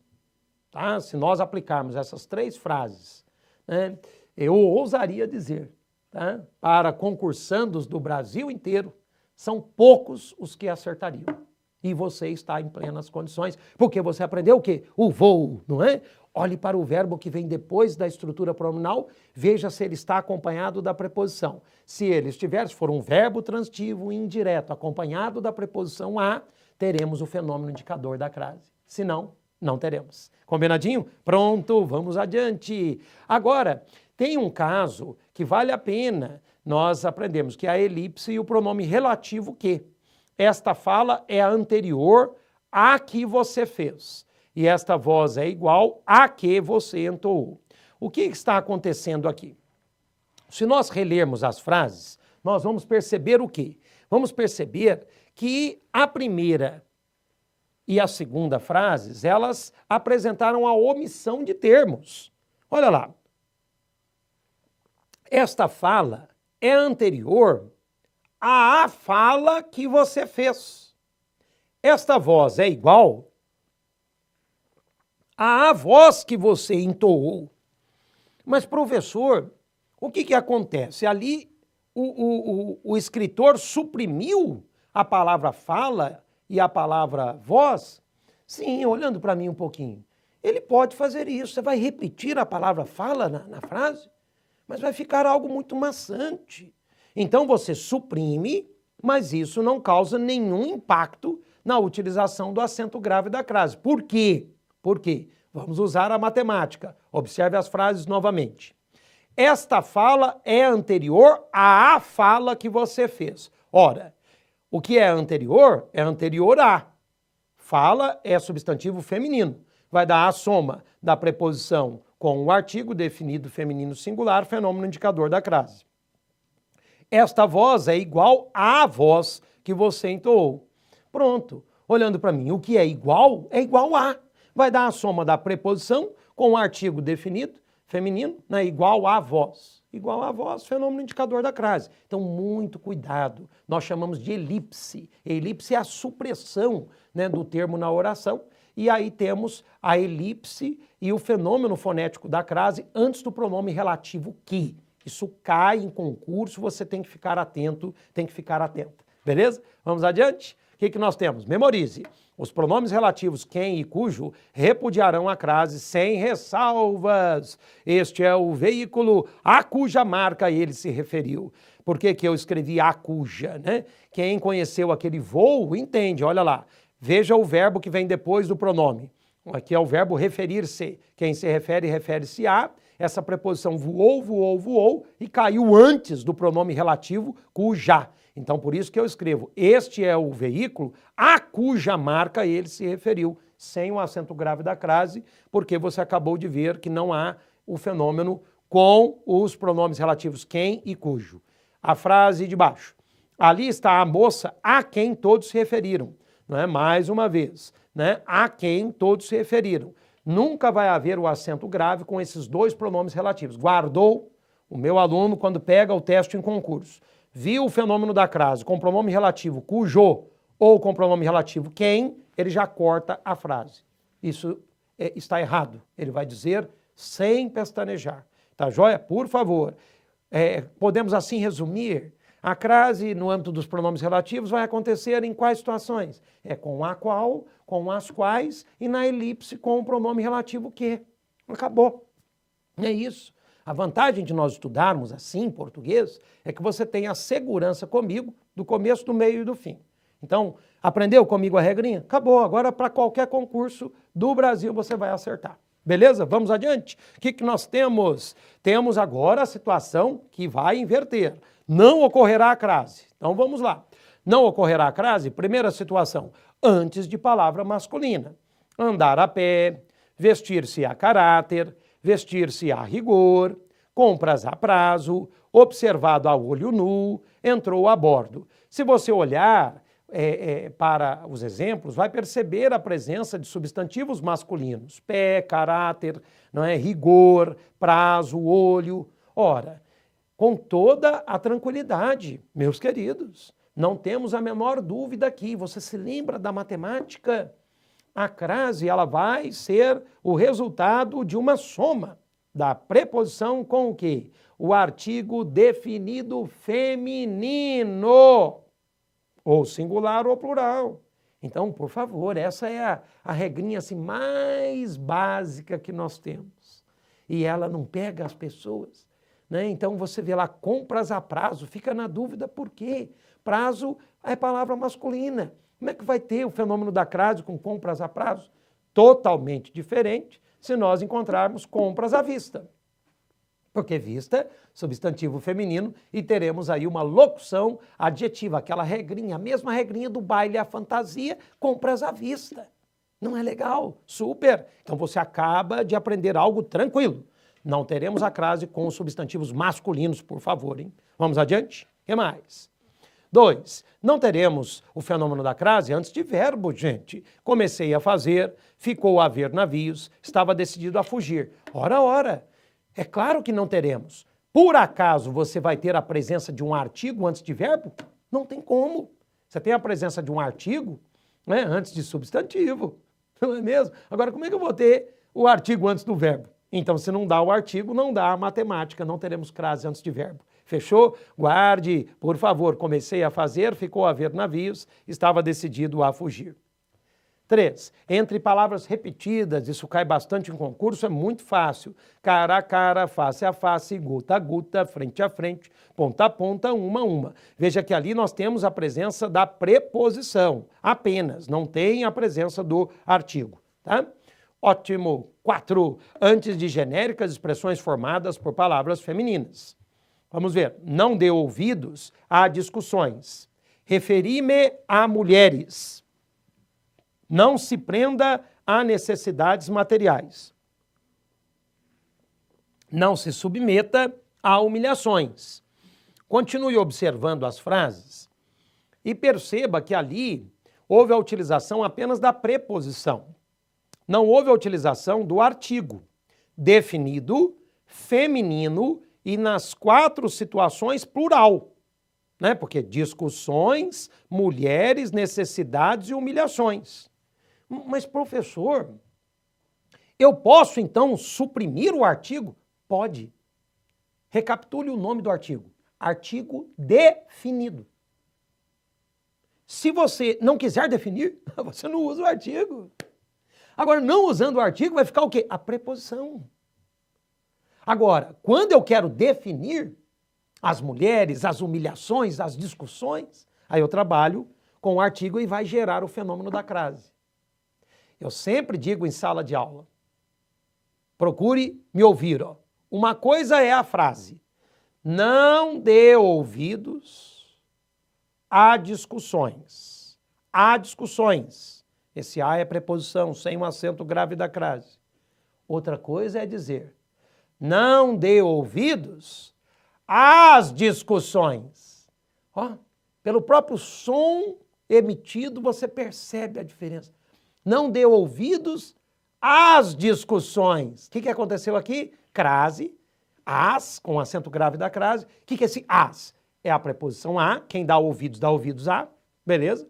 Tá? Se nós aplicarmos essas 3 frases, né, eu ousaria dizer, tá, para concursandos do Brasil inteiro, são poucos os que acertariam. E você está em plenas condições, porque você aprendeu o quê? O voo, não é? Olhe para o verbo que vem depois da estrutura pronominal, veja se ele está acompanhado da preposição. Se ele estiver, se for um verbo transitivo indireto acompanhado da preposição a, teremos o fenômeno indicador da crase. Se não, não teremos. Combinadinho? Pronto, vamos adiante. Agora, tem um caso que vale a pena nós aprendemos, que é a elipse e o pronome relativo que. Esta fala é a anterior à que você fez. E esta voz é igual à que você entoou. O que está acontecendo aqui? Se nós relermos as frases, nós vamos perceber o quê? Vamos perceber que a primeira e a segunda frases, elas apresentaram a omissão de termos. Olha lá. Esta fala é anterior à fala que você fez. Esta voz é igual à voz que você entoou. Mas, professor, o que acontece? Ali o escritor suprimiu a palavra fala e a palavra voz? Sim, olhando para mim um pouquinho. Ele pode fazer isso. Você vai repetir a palavra fala na frase, mas vai ficar algo muito maçante. Então você suprime mas isso não causa nenhum impacto na utilização do acento grave da crase. Por quê? Por quê? Vamos usar a matemática. Observe as frases novamente. Esta fala é anterior à fala que você fez. Ora, o que é anterior a. Fala é substantivo feminino. Vai dar a soma da preposição com o artigo definido feminino singular, fenômeno indicador da crase. Esta voz é igual à voz que você entoou. Pronto. Olhando para mim, o que é igual a. Vai dar a soma da preposição com o artigo definido feminino, né, igual à voz. Igual à voz, fenômeno indicador da crase. Então, muito cuidado. Nós chamamos de elipse. Elipse é a supressão, né, do termo na oração. E aí temos a elipse e o fenômeno fonético da crase antes do pronome relativo que. Isso cai em concurso, você tem que ficar atento, tem que ficar atenta. Beleza? Vamos adiante? O que nós temos? Memorize. Os pronomes relativos quem e cujo repudiarão a crase sem ressalvas. Este é o veículo a cuja marca ele se referiu. Por que eu escrevi a cuja, né? Quem conheceu aquele voo entende, olha lá. Veja o verbo que vem depois do pronome. Aqui é o verbo referir-se. Quem se refere, refere-se a. Essa preposição voou, voou, voou e caiu antes do pronome relativo cuja. Então, por isso que eu escrevo, este é o veículo a cuja marca ele se referiu, sem o acento grave da crase, porque você acabou de ver que não há o fenômeno com os pronomes relativos quem e cujo. A frase de baixo. Ali está a moça a quem todos se referiram. Não é? Mais uma vez, né? A quem todos se referiram. Nunca vai haver o acento grave com esses dois pronomes relativos. Guardou o meu aluno quando pega o teste em concurso. Viu o fenômeno da crase com pronome relativo cujo ou com pronome relativo quem, ele já corta a frase. Isso está errado. Ele vai dizer sem pestanejar. Tá joia? Por favor. Podemos assim resumir? A crase, no âmbito dos pronomes relativos, vai acontecer em quais situações? É com a qual, com as quais e na elipse com o pronome relativo que. Acabou. É isso. A vantagem de nós estudarmos assim em português é que você tem a segurança comigo do começo, do meio e do fim. Então, aprendeu comigo a regrinha? Acabou. Agora, para qualquer concurso do Brasil, você vai acertar. Beleza? Vamos adiante? O que nós temos? Temos agora a situação que vai inverter. Não ocorrerá a crase. Então, vamos lá. Não ocorrerá a crase, primeira situação, antes de palavra masculina. Andar a pé, vestir-se a caráter, vestir-se a rigor, compras a prazo, observado a olho nu, entrou a bordo. Se você olhar para os exemplos, vai perceber a presença de substantivos masculinos. Pé, caráter, não é? Rigor, prazo, olho. Ora, com toda a tranquilidade, meus queridos, não temos a menor dúvida aqui. Você se lembra da matemática? A crase, ela vai ser o resultado de uma soma da preposição com o quê? O artigo definido feminino, ou singular ou plural. Então, por favor, essa é a regrinha assim, mais básica que nós temos. E ela não pega as pessoas, né? Então, você vê lá, compras a prazo, fica na dúvida por quê? Prazo é palavra masculina. Como é que vai ter o fenômeno da crase com compras a prazo? Totalmente diferente se nós encontrarmos compras à vista. Porque vista, substantivo feminino, e teremos aí uma locução adjetiva, aquela regrinha, a mesma regrinha do baile à fantasia, compras à vista. Não é legal? Super! Então você acaba de aprender algo tranquilo. Não teremos a crase com os substantivos masculinos, por favor, hein? Vamos adiante? O que mais? 2. Não teremos o fenômeno da crase antes de verbo, gente. Comecei a fazer, ficou a ver navios, estava decidido a fugir. Ora. É claro que não teremos. Por acaso você vai ter a presença de um artigo antes de verbo? Não tem como. Você tem a presença de um artigo, né, antes de substantivo. Não é mesmo? Agora, como é que eu vou ter o artigo antes do verbo? Então, se não dá o artigo, não dá a matemática, não teremos crase antes de verbo. Fechou? Guarde, por favor. Comecei a fazer, ficou a ver navios, estava decidido a fugir. 3. Entre palavras repetidas, isso cai bastante em concurso, é muito fácil. Cara a cara, face a face, gota a gota, frente a frente, ponta a ponta, uma a uma. Veja que ali nós temos a presença da preposição, apenas, não tem a presença do artigo, tá? Ótimo. 4. Antes de genéricas, expressões formadas por palavras femininas. Vamos ver. Não dê ouvidos a discussões. Referi-me a mulheres. Não se prenda a necessidades materiais. Não se submeta a humilhações. Continue observando as frases e perceba que ali houve a utilização apenas da preposição. Não houve a utilização do artigo definido, feminino e nas 4 situações plural, né? Porque discussões, mulheres, necessidades e humilhações. Mas, professor, eu posso então suprimir o artigo? Pode. Recapitule o nome do artigo. Artigo definido. Se você não quiser definir, você não usa o artigo. Agora, não usando o artigo, vai ficar o quê? A preposição. Agora, quando eu quero definir as mulheres, as humilhações, as discussões, aí eu trabalho com o artigo e vai gerar o fenômeno da crase. Eu sempre digo em sala de aula, procure me ouvir, ó. Uma coisa é a frase, não dê ouvidos a discussões. A discussões. Esse A é preposição, sem um acento grave da crase. Outra coisa é dizer, não dê ouvidos às discussões. Ó, pelo próprio som emitido, você percebe a diferença. Não dê ouvidos às discussões. O que aconteceu aqui? Crase, as, com acento grave da crase. O que é esse as? É a preposição a, quem dá ouvidos a, beleza?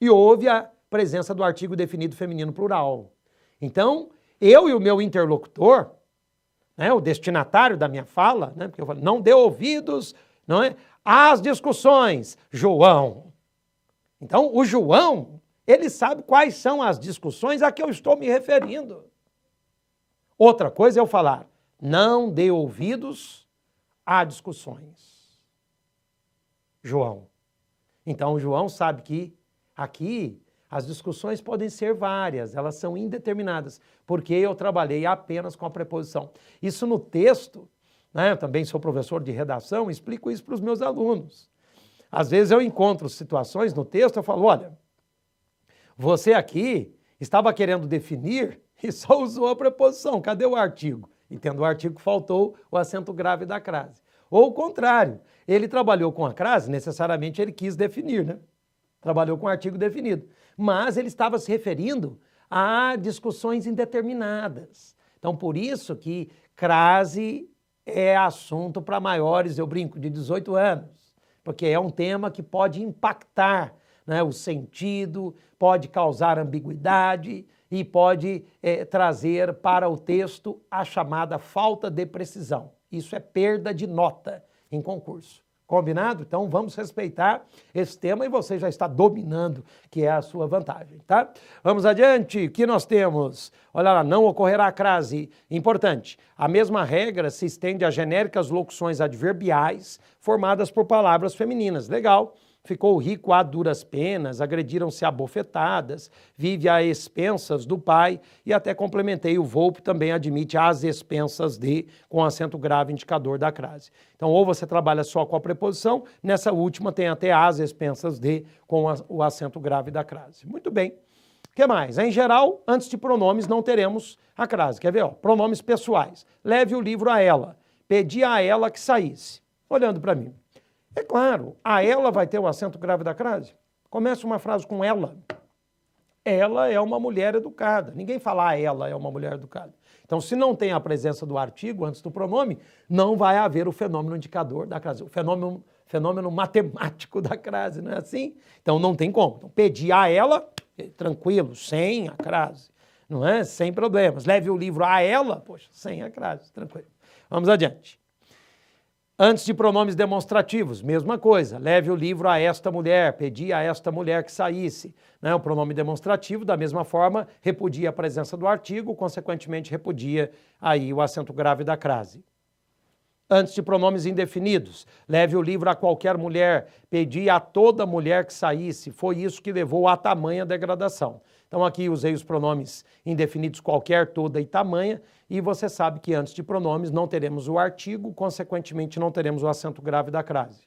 E houve a presença do artigo definido feminino plural. Então, eu e o meu interlocutor, né, o destinatário da minha fala, né, porque eu falo, não dê ouvidos, não é, às discussões, João. Então, o João, ele sabe quais são as discussões a que eu estou me referindo. Outra coisa é eu falar, não dê ouvidos a discussões, João. Então, o João sabe que aqui as discussões podem ser várias, elas são indeterminadas, porque eu trabalhei apenas com a preposição. Isso no texto, né, eu também sou professor de redação, explico isso para os meus alunos. Às vezes eu encontro situações no texto, eu falo, olha, você aqui estava querendo definir e só usou a preposição, cadê o artigo? E tendo o artigo, faltou o acento grave da crase. Ou o contrário, ele trabalhou com a crase, necessariamente ele quis definir, né? Trabalhou com o artigo definido. Mas ele estava se referindo a discussões indeterminadas. Então, por isso que crase é assunto para maiores, eu brinco, de 18 anos. Porque é um tema que pode impactar, né, o sentido, pode causar ambiguidade e pode trazer para o texto a chamada falta de precisão. Isso é perda de nota em concurso. Combinado? Então vamos respeitar esse tema e você já está dominando, que é a sua vantagem, tá? Vamos adiante, o que nós temos? Olha lá, não ocorrerá crase. Importante, a mesma regra se estende a genéricas locuções adverbiais formadas por palavras femininas. Legal. Ficou rico a duras penas, agrediram-se a bofetadas, vive a expensas do pai e até complementei, o Volpe também admite às expensas de, com acento grave indicador da crase. Então, ou você trabalha só com a preposição, nessa última tem até às expensas de, com o acento grave da crase. Muito bem. O que mais? Em geral, antes de pronomes não teremos a crase. Quer ver? Ó, pronomes pessoais. Leve o livro a ela. Pedi a ela que saísse. Olhando para mim. É claro, a ela vai ter o acento grave da crase. Começa uma frase com ela. Ela é uma mulher educada. Ninguém fala a ela é uma mulher educada. Então, se não tem a presença do artigo antes do pronome, não vai haver o fenômeno indicador da crase. O fenômeno matemático da crase, não é assim? Então, não tem como. Então, pedir a ela, tranquilo, sem a crase. Não é? Sem problemas. Leve o livro a ela, poxa, sem a crase, tranquilo. Vamos adiante. Antes de pronomes demonstrativos, mesma coisa. Leve o livro a esta mulher, pedi a esta mulher que saísse. O pronome demonstrativo, da mesma forma, repudia a presença do artigo, consequentemente repudia aí o acento grave da crase. Antes de pronomes indefinidos, leve o livro a qualquer mulher, pedi a toda mulher que saísse, foi isso que levou a tamanha degradação. Então aqui usei os pronomes indefinidos qualquer, toda e tamanha, e você sabe que antes de pronomes não teremos o artigo, consequentemente não teremos o acento grave da crase.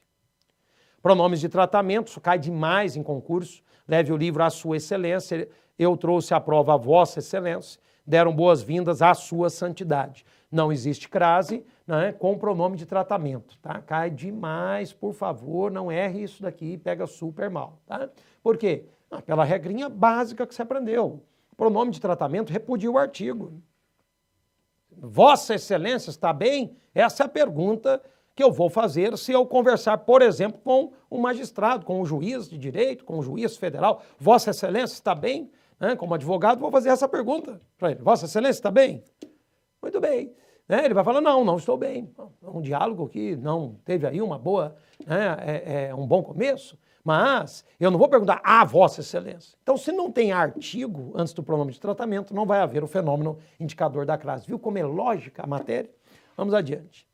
Pronomes de tratamento, isso cai demais em concurso, leve o livro à sua excelência, eu trouxe à prova a vossa excelência, deram boas-vindas à sua santidade. Não existe crase, com pronome de tratamento, tá? Cai demais, por favor, não erre isso daqui, pega super mal, tá? Por quê? Pela regrinha básica que você aprendeu. Pronome de tratamento repudia o artigo. Vossa Excelência está bem? Essa é a pergunta que eu vou fazer se eu conversar, por exemplo, com um magistrado, com um juiz de direito, com um juiz federal. Vossa Excelência está bem? Como advogado, vou fazer essa pergunta para ele. Vossa Excelência está bem? Muito bem. Ele vai falar, não estou bem. Um diálogo que não teve aí uma boa, um bom começo, mas eu não vou perguntar a Vossa Excelência. Então, se não tem artigo antes do pronome de tratamento, não vai haver o fenômeno indicador da crase. Viu como é lógica a matéria? Vamos adiante.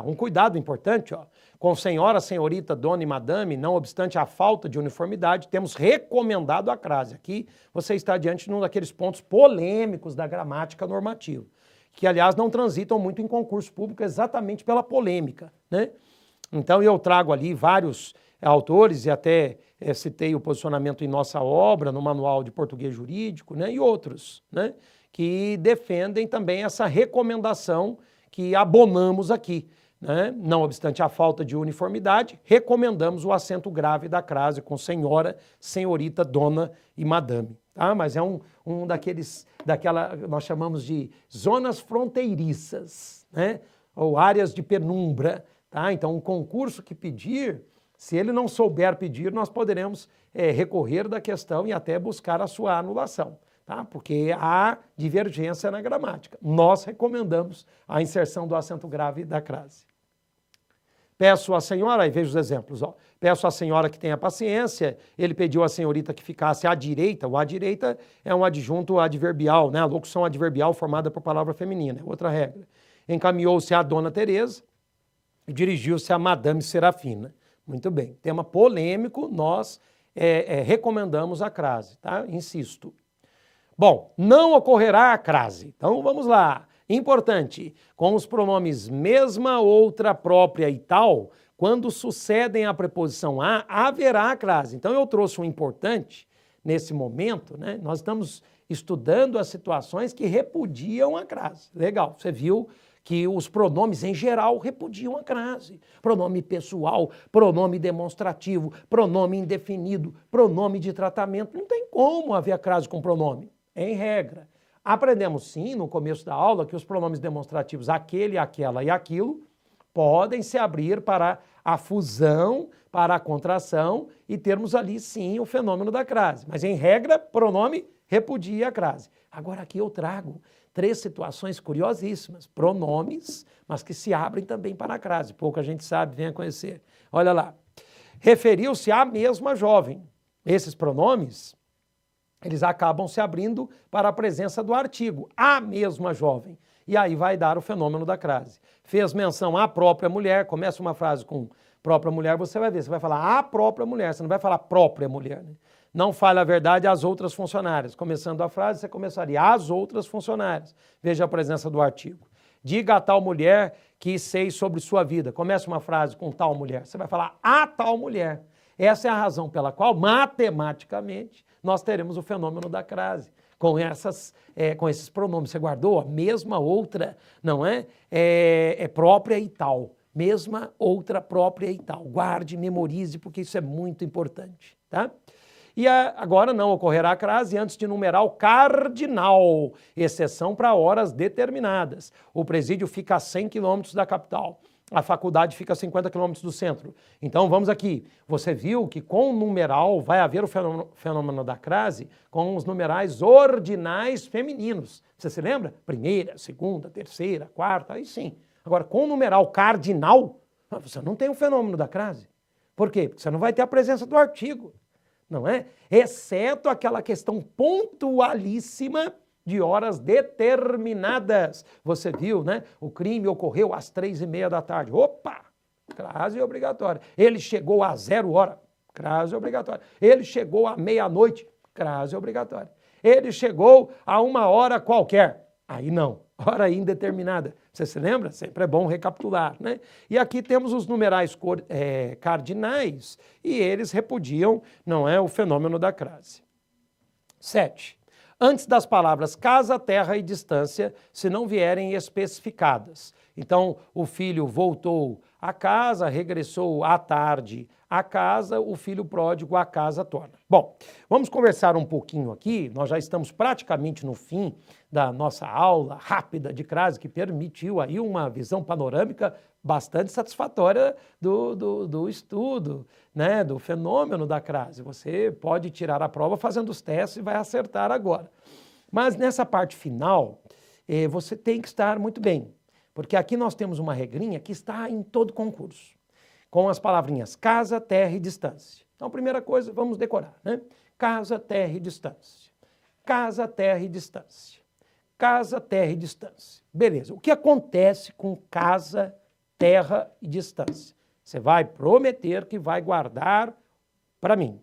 Um cuidado importante, com senhora, senhorita, dona e madame, não obstante a falta de uniformidade, temos recomendado a crase. Aqui você está diante de um daqueles pontos polêmicos da gramática normativa, que, aliás, não transitam muito em concurso público exatamente pela polêmica, Então, eu trago ali vários autores, e até citei o posicionamento em nossa obra, no Manual de Português Jurídico, e outros, que defendem também essa recomendação que abonamos aqui. Não obstante a falta de uniformidade, recomendamos o acento grave da crase com senhora, senhorita, dona e madame. Tá? Mas é nós chamamos de zonas fronteiriças, ou áreas de penumbra. Tá? Então, um concurso que pedir, se ele não souber pedir, nós poderemos recorrer da questão e até buscar a sua anulação, tá? Porque há divergência na gramática. Nós recomendamos a inserção do acento grave da crase. Peço à senhora, aí veja os exemplos, peço à senhora que tenha paciência, ele pediu à senhorita que ficasse à direita, o à direita é um adjunto adverbial, a locução adverbial formada por palavra feminina, é outra regra. Encaminhou-se à dona Teresa e dirigiu-se à madame Serafina. Muito bem, tema polêmico, nós recomendamos a crase, tá? Insisto. Bom, não ocorrerá a crase, então vamos lá. Importante, com os pronomes mesma, outra, própria e tal, quando sucedem a preposição a, haverá a crase. Então eu trouxe um importante nesse momento, nós estamos estudando as situações que repudiam a crase. Legal, você viu que os pronomes em geral repudiam a crase. Pronome pessoal, pronome demonstrativo, pronome indefinido, pronome de tratamento. Não tem como haver a crase com pronome, em regra. Aprendemos sim, no começo da aula, que os pronomes demonstrativos aquele, aquela e aquilo podem se abrir para a fusão, para a contração e termos ali sim o fenômeno da crase. Mas em regra, pronome repudia a crase. Agora aqui eu trago 3 situações curiosíssimas, pronomes, mas que se abrem também para a crase. Pouca gente sabe, venha conhecer. Olha lá. Referiu-se à mesma jovem. Esses pronomes, eles acabam se abrindo para a presença do artigo, a mesma jovem. E aí vai dar o fenômeno da crase. Fez menção à própria mulher, começa uma frase com própria mulher, você vai ver, você vai falar a própria mulher, você não vai falar própria mulher. Não fale a verdade às outras funcionárias. Começando a frase, você começaria às outras funcionárias. Veja a presença do artigo. Diga a tal mulher que sei sobre sua vida. Começa uma frase com tal mulher, você vai falar a tal mulher. Essa é a razão pela qual, matematicamente, nós teremos o fenômeno da crase, com esses pronomes. Você guardou? A mesma, outra, não é? É própria e tal. Mesma, outra, própria e tal. Guarde, memorize, porque isso é muito importante, tá? E agora não ocorrerá a crase antes de numeral cardinal, exceção para horas determinadas. O presídio fica a 100 quilômetros da capital. A faculdade fica a 50 quilômetros do centro. Então vamos aqui. Você viu que com o numeral vai haver o fenômeno da crase com os numerais ordinais femininos. Você se lembra? Primeira, segunda, terceira, quarta, aí sim. Agora, com o numeral cardinal, você não tem o fenômeno da crase. Por quê? Porque você não vai ter a presença do artigo, não é? Exceto aquela questão pontualíssima de horas determinadas. Você viu, né? O crime ocorreu às 3:30 da tarde. Opa! Crase obrigatória. Ele chegou a 0 hora. Crase obrigatória. Ele chegou à meia-noite. Crase obrigatória. Ele chegou a 1 hora qualquer. Aí não. Hora indeterminada. Você se lembra? Sempre é bom recapitular, né? E aqui temos os numerais cardinais e eles repudiam, não é, o fenômeno da crase. 7. Antes das palavras casa, terra e distância, se não vierem especificadas. Então, o filho voltou à casa, regressou à tarde à casa, o filho pródigo à casa torna. Bom, vamos conversar um pouquinho aqui, nós já estamos praticamente no fim da nossa aula rápida de crase, que permitiu aí uma visão panorâmica bastante satisfatória do estudo, né, do fenômeno da crase. Você pode tirar a prova fazendo os testes e vai acertar agora. Mas nessa parte final, você tem que estar muito bem, porque aqui nós temos uma regrinha que está em todo concurso, com as palavrinhas casa, terra e distância. Então, primeira coisa, vamos decorar, né? Casa, terra e distância. Casa, terra e distância. Casa, terra e distância. Beleza. O que acontece com casa, terra e distância? Você vai prometer que vai guardar para mim.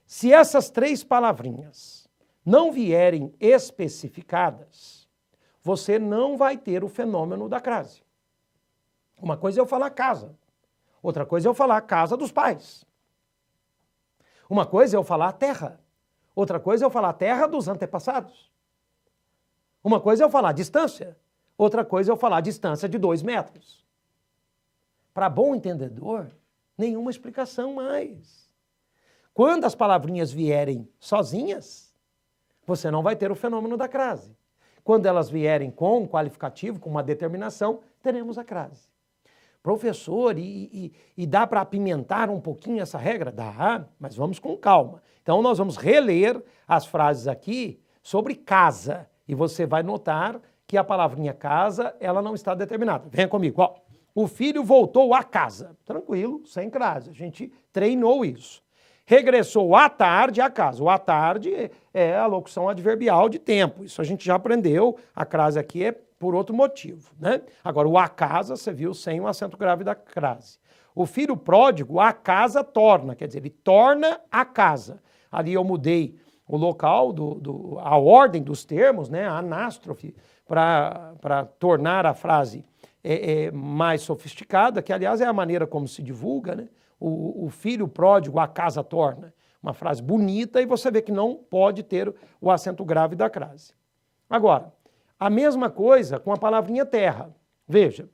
Se essas 3 palavrinhas não vierem especificadas, você não vai ter o fenômeno da crase. Uma coisa é eu falar casa. Outra coisa é eu falar casa dos pais. Uma coisa é eu falar terra. Outra coisa é eu falar terra dos antepassados. Uma coisa é eu falar distância. Outra coisa é eu falar distância de 2 metros. Para bom entendedor, nenhuma explicação mais. Quando as palavrinhas vierem sozinhas, você não vai ter o fenômeno da crase. Quando elas vierem com um qualificativo, com uma determinação, teremos a crase. Professor, e dá para apimentar um pouquinho essa regra? Dá, mas vamos com calma. Então nós vamos reler as frases aqui sobre casa. E você vai notar que a palavrinha casa, ela não está determinada. Venha comigo, ó. O filho voltou à casa. Tranquilo, sem crase. A gente treinou isso. Regressou à tarde à casa. O à tarde é a locução adverbial de tempo. Isso a gente já aprendeu. A crase aqui é por outro motivo, né? Agora, o à casa, você viu, sem o acento grave da crase. O filho pródigo, à casa torna, quer dizer, ele torna a casa. Ali eu mudei o local, a ordem dos termos, né? A anástrofe, para tornar a frase mais sofisticada, que aliás é a maneira como se divulga, né? O filho pródigo, à casa torna. Uma frase bonita e você vê que não pode ter o acento grave da crase. Agora, a mesma coisa com a palavrinha terra. Veja,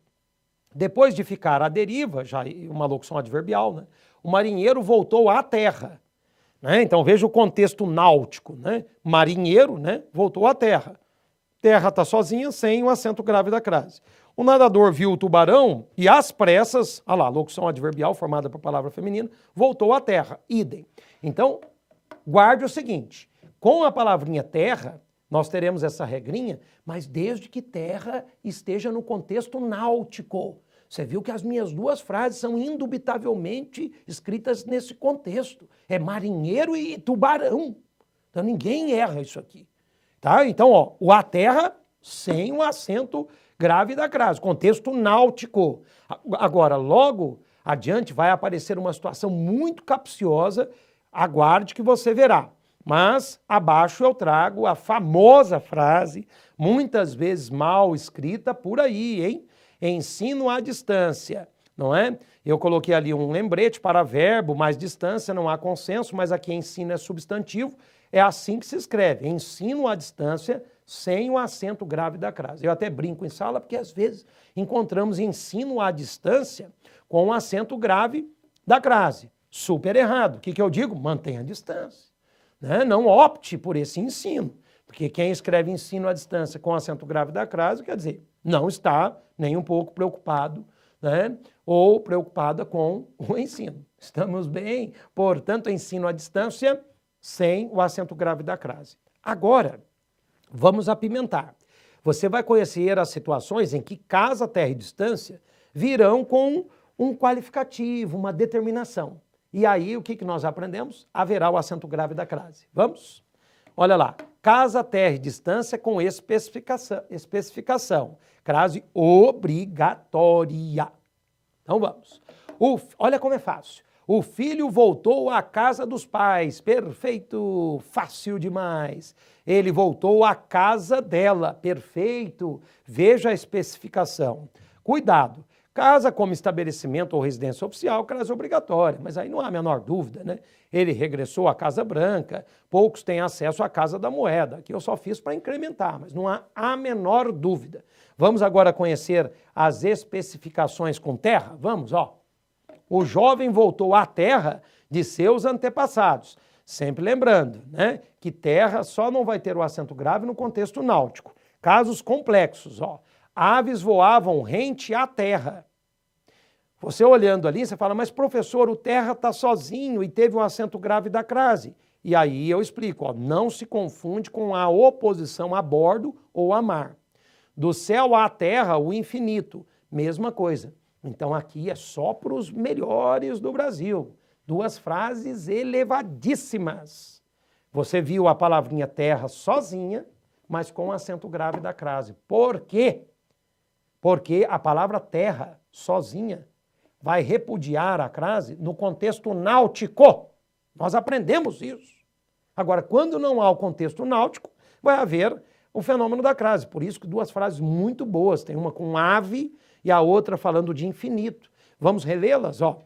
depois de ficar à deriva, já uma locução adverbial, né? O marinheiro voltou à terra. Né? Então veja o contexto náutico. Né? Marinheiro, né? Voltou à terra. Terra está sozinha, sem o acento grave da crase. O nadador viu o tubarão e às pressas, olha lá, locução adverbial formada por palavra feminina, voltou à terra. Idem. Então, guarde o seguinte, com a palavrinha terra, nós teremos essa regrinha, mas desde que terra esteja no contexto náutico. Você viu que as minhas 2 frases são indubitavelmente escritas nesse contexto. É marinheiro e tubarão. Então ninguém erra isso aqui. Tá? Então, ó, o a terra sem o acento grave da crase, contexto náutico. Agora, logo adiante vai aparecer uma situação muito capciosa, aguarde que você verá. Mas abaixo eu trago a famosa frase, muitas vezes mal escrita por aí, hein? Ensino à distância, não é? Eu coloquei ali um lembrete para verbo, mais distância, não há consenso, mas aqui ensino é substantivo, é assim que se escreve, ensino à distância sem o acento grave da crase. Eu até brinco em sala porque às vezes encontramos ensino à distância com o acento grave da crase. Super errado. O que eu digo? Mantenha a distância. Né? Não opte por esse ensino, porque quem escreve ensino à distância com acento grave da crase, quer dizer, não está nem um pouco preocupado, né? Ou preocupada com o ensino. Estamos bem? Portanto, ensino à distância sem o acento grave da crase. Agora, vamos apimentar. você vai conhecer as situações em que casa, terra e distância virão com um qualificativo, uma determinação. E aí, o que nós aprendemos? Haverá o acento grave da crase. Vamos? Olha lá. Casa, terra e distância com especificação. Crase obrigatória. Então vamos. Olha como é fácil. O filho voltou à casa dos pais. Perfeito. Fácil demais. Ele voltou à casa dela. Perfeito. Veja a especificação. Cuidado. Casa como estabelecimento ou residência oficial, crase obrigatória, mas aí não há a menor dúvida, né? Ele regressou à Casa Branca, poucos têm acesso à Casa da Moeda, que eu só fiz para incrementar, mas não há a menor dúvida. Vamos agora conhecer as especificações com terra? Vamos, ó. O jovem voltou à terra de seus antepassados. Sempre lembrando, né, que terra só não vai ter o acento grave no contexto náutico. Casos complexos, ó. Aves voavam rente à terra. Você olhando ali, você fala, mas professor, o terra está sozinho e teve um acento grave da crase. E aí eu explico, ó, não se confunde com a oposição a bordo ou a mar. Do céu à terra, o infinito, mesma coisa. Então aqui é só para os melhores do Brasil. Duas frases elevadíssimas. Você viu a palavrinha terra sozinha, mas com acento grave da crase. Por quê? Porque a palavra terra, sozinha, vai repudiar a crase no contexto náutico. Nós aprendemos isso. Agora, quando não há o contexto náutico, vai haver o fenômeno da crase. Por isso que duas frases muito boas. Tem uma com ave e a outra falando de infinito. Vamos relê-las? Ó.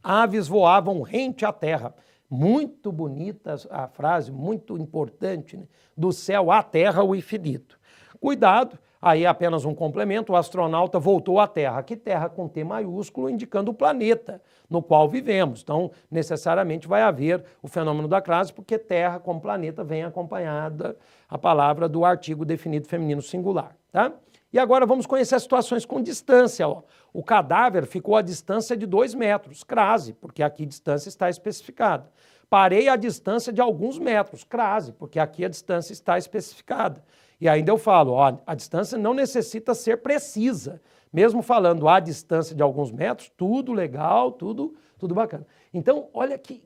Aves voavam rente à terra. Muito bonita a frase, muito importante, né? Do céu à terra, o infinito. Cuidado. Aí é apenas um complemento, o astronauta voltou à Terra. Aqui Terra com T maiúsculo, indicando o planeta no qual vivemos. Então, necessariamente vai haver o fenômeno da crase, porque Terra como planeta vem acompanhada a palavra do artigo definido feminino singular. Tá? E agora vamos conhecer as situações com distância. Ó. O cadáver ficou à distância de 2 metros, crase, porque aqui a distância está especificada. Parei à distância de alguns metros, crase, porque aqui a distância está especificada. E ainda eu falo, ó, a distância não necessita ser precisa. Mesmo falando à distância de alguns metros, tudo legal, tudo bacana. Então, olha que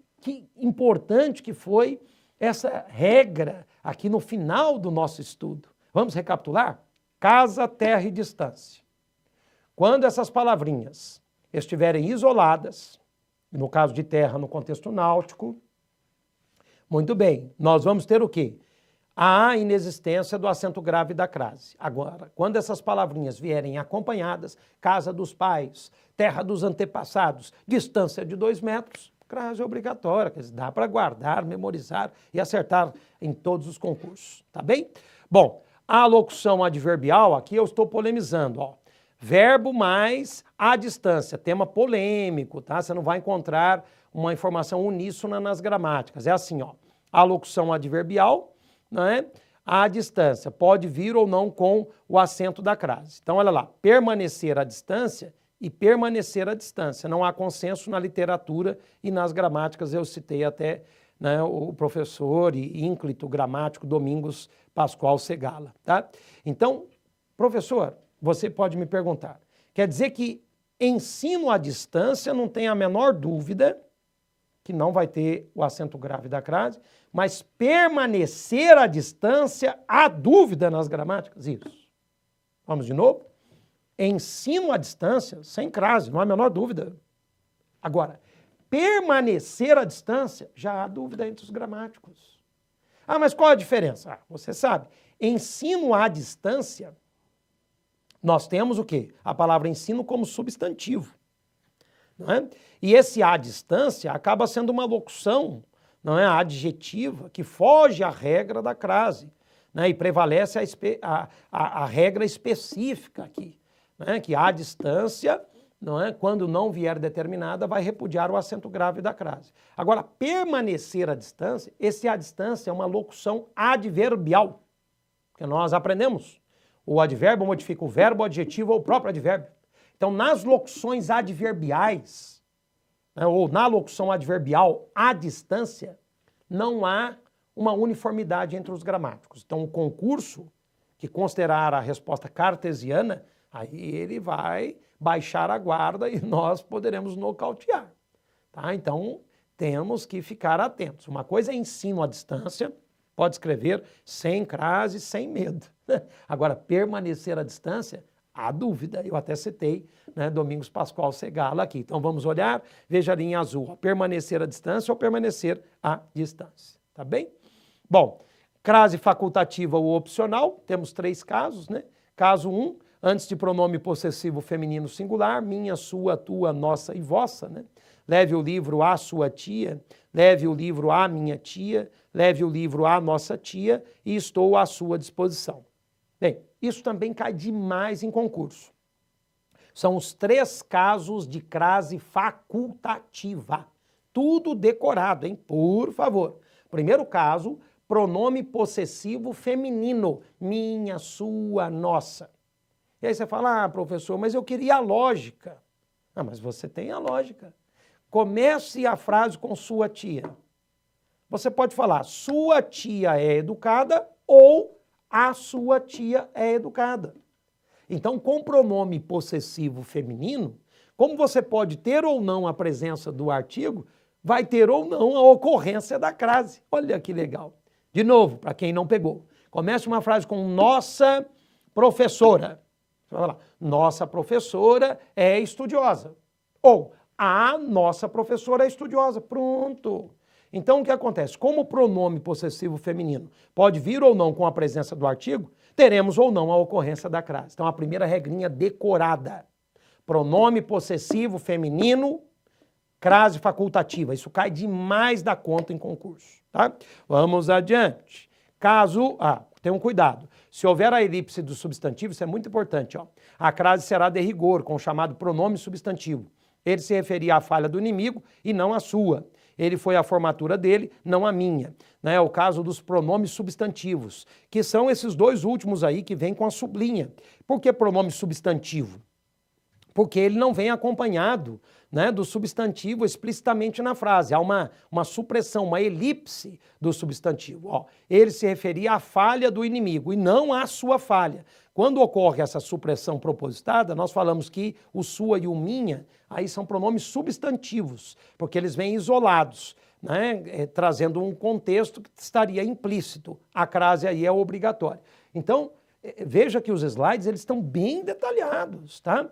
importante que foi essa regra aqui no final do nosso estudo. Vamos recapitular? Casa, terra e distância. Quando essas palavrinhas estiverem isoladas, no caso de terra no contexto náutico, muito bem, nós vamos ter o quê? A inexistência do acento grave da crase. Agora, quando essas palavrinhas vierem acompanhadas, casa dos pais, terra dos antepassados, distância de 2 metros, crase obrigatória, quer dizer, dá para guardar, memorizar e acertar em todos os concursos, tá bem? Bom, a locução adverbial, aqui eu estou polemizando, ó. Verbo mais a distância, tema polêmico, tá? Você não vai encontrar uma informação uníssona nas gramáticas. É assim, ó, a locução adverbial, não é? A distância pode vir ou não com o acento da crase. Então, olha lá, permanecer à distância e permanecer à distância. Não há consenso na literatura e nas gramáticas. Eu citei até, né, o professor e ínclito gramático Domingos Pascoal Segala. Tá? Então, professor, você pode me perguntar, quer dizer que ensino à distância não tem a menor dúvida que não vai ter o acento grave da crase, mas permanecer à distância, há dúvida nas gramáticas? Isso. Vamos de novo? Ensino à distância, sem crase, não há a menor dúvida. Agora, permanecer à distância, já há dúvida entre os gramáticos. Ah, mas qual a diferença? Ah, você sabe, ensino à distância, nós temos o quê? A palavra ensino como substantivo. Não é? E esse à distância acaba sendo uma locução, não é, adjetiva, que foge à regra da crase, né? E prevalece a regra específica aqui, né? Que à distância, não é, quando não vier determinada, vai repudiar o acento grave da crase. Agora, permanecer à distância, esse à distância é uma locução adverbial, que nós aprendemos. O advérbio modifica o verbo, o adjetivo ou o próprio advérbio. Então, nas locuções adverbiais, né, ou na locução adverbial à distância, não há uma uniformidade entre os gramáticos. Então, o concurso, que considerar a resposta cartesiana, aí ele vai baixar a guarda e nós poderemos nocautear. Tá? Então, temos que ficar atentos. Uma coisa é ensino à distância, pode escrever sem crase, sem medo. Agora, permanecer à distância, há dúvida. Eu até citei, né, Domingos Pascoal Segala aqui. Então, vamos olhar, veja a linha azul, ó, permanecer à distância ou permanecer à distância. Tá bem? Bom, crase facultativa ou opcional, temos 3 casos, né? Caso 1, antes de pronome possessivo feminino singular, minha, sua, tua, nossa e vossa, né? Leve o livro à sua tia, leve o livro à minha tia, leve o livro à nossa tia e estou à sua disposição. Bem, isso também cai demais em concurso. São os 3 casos de crase facultativa. Tudo decorado, hein? Por favor. Primeiro caso, pronome possessivo feminino. Minha, sua, nossa. E aí você fala, professor, mas eu queria a lógica. Ah, mas você tem a lógica. Comece a frase com sua tia. Você pode falar, sua tia é educada ou a sua tia é educada. Então, com pronome possessivo feminino, como você pode ter ou não a presença do artigo, vai ter ou não a ocorrência da crase. Olha que legal. De novo, para quem não pegou. Comece uma frase com nossa professora. Você vai falar, nossa professora é estudiosa. Ou a nossa professora é estudiosa. Pronto. Então, o que acontece? Como o pronome possessivo feminino pode vir ou não com a presença do artigo, teremos ou não a ocorrência da crase. Então, a primeira regrinha decorada. Pronome possessivo feminino, crase facultativa. Isso cai demais da conta em concurso. Tá? Vamos adiante. Caso... tenham cuidado. Se houver a elipse do substantivo, isso é muito importante. Ó. A crase será de rigor, com o chamado pronome substantivo. Ele se referia à falha do inimigo e não à sua. Ele foi a formatura dele, não a minha. É o caso dos pronomes substantivos, que são esses 2 últimos aí que vêm com a sublinha. Por que pronome substantivo? Porque ele não vem acompanhado, né, do substantivo explicitamente na frase. Há uma supressão, uma elipse do substantivo. Ó, ele se referia à falha do inimigo e não à sua falha. Quando ocorre essa supressão propositada, nós falamos que o sua e o minha, aí são pronomes substantivos, porque eles vêm isolados, né, trazendo um contexto que estaria implícito. A crase aí é obrigatória. Então, veja que os slides eles estão bem detalhados, tá?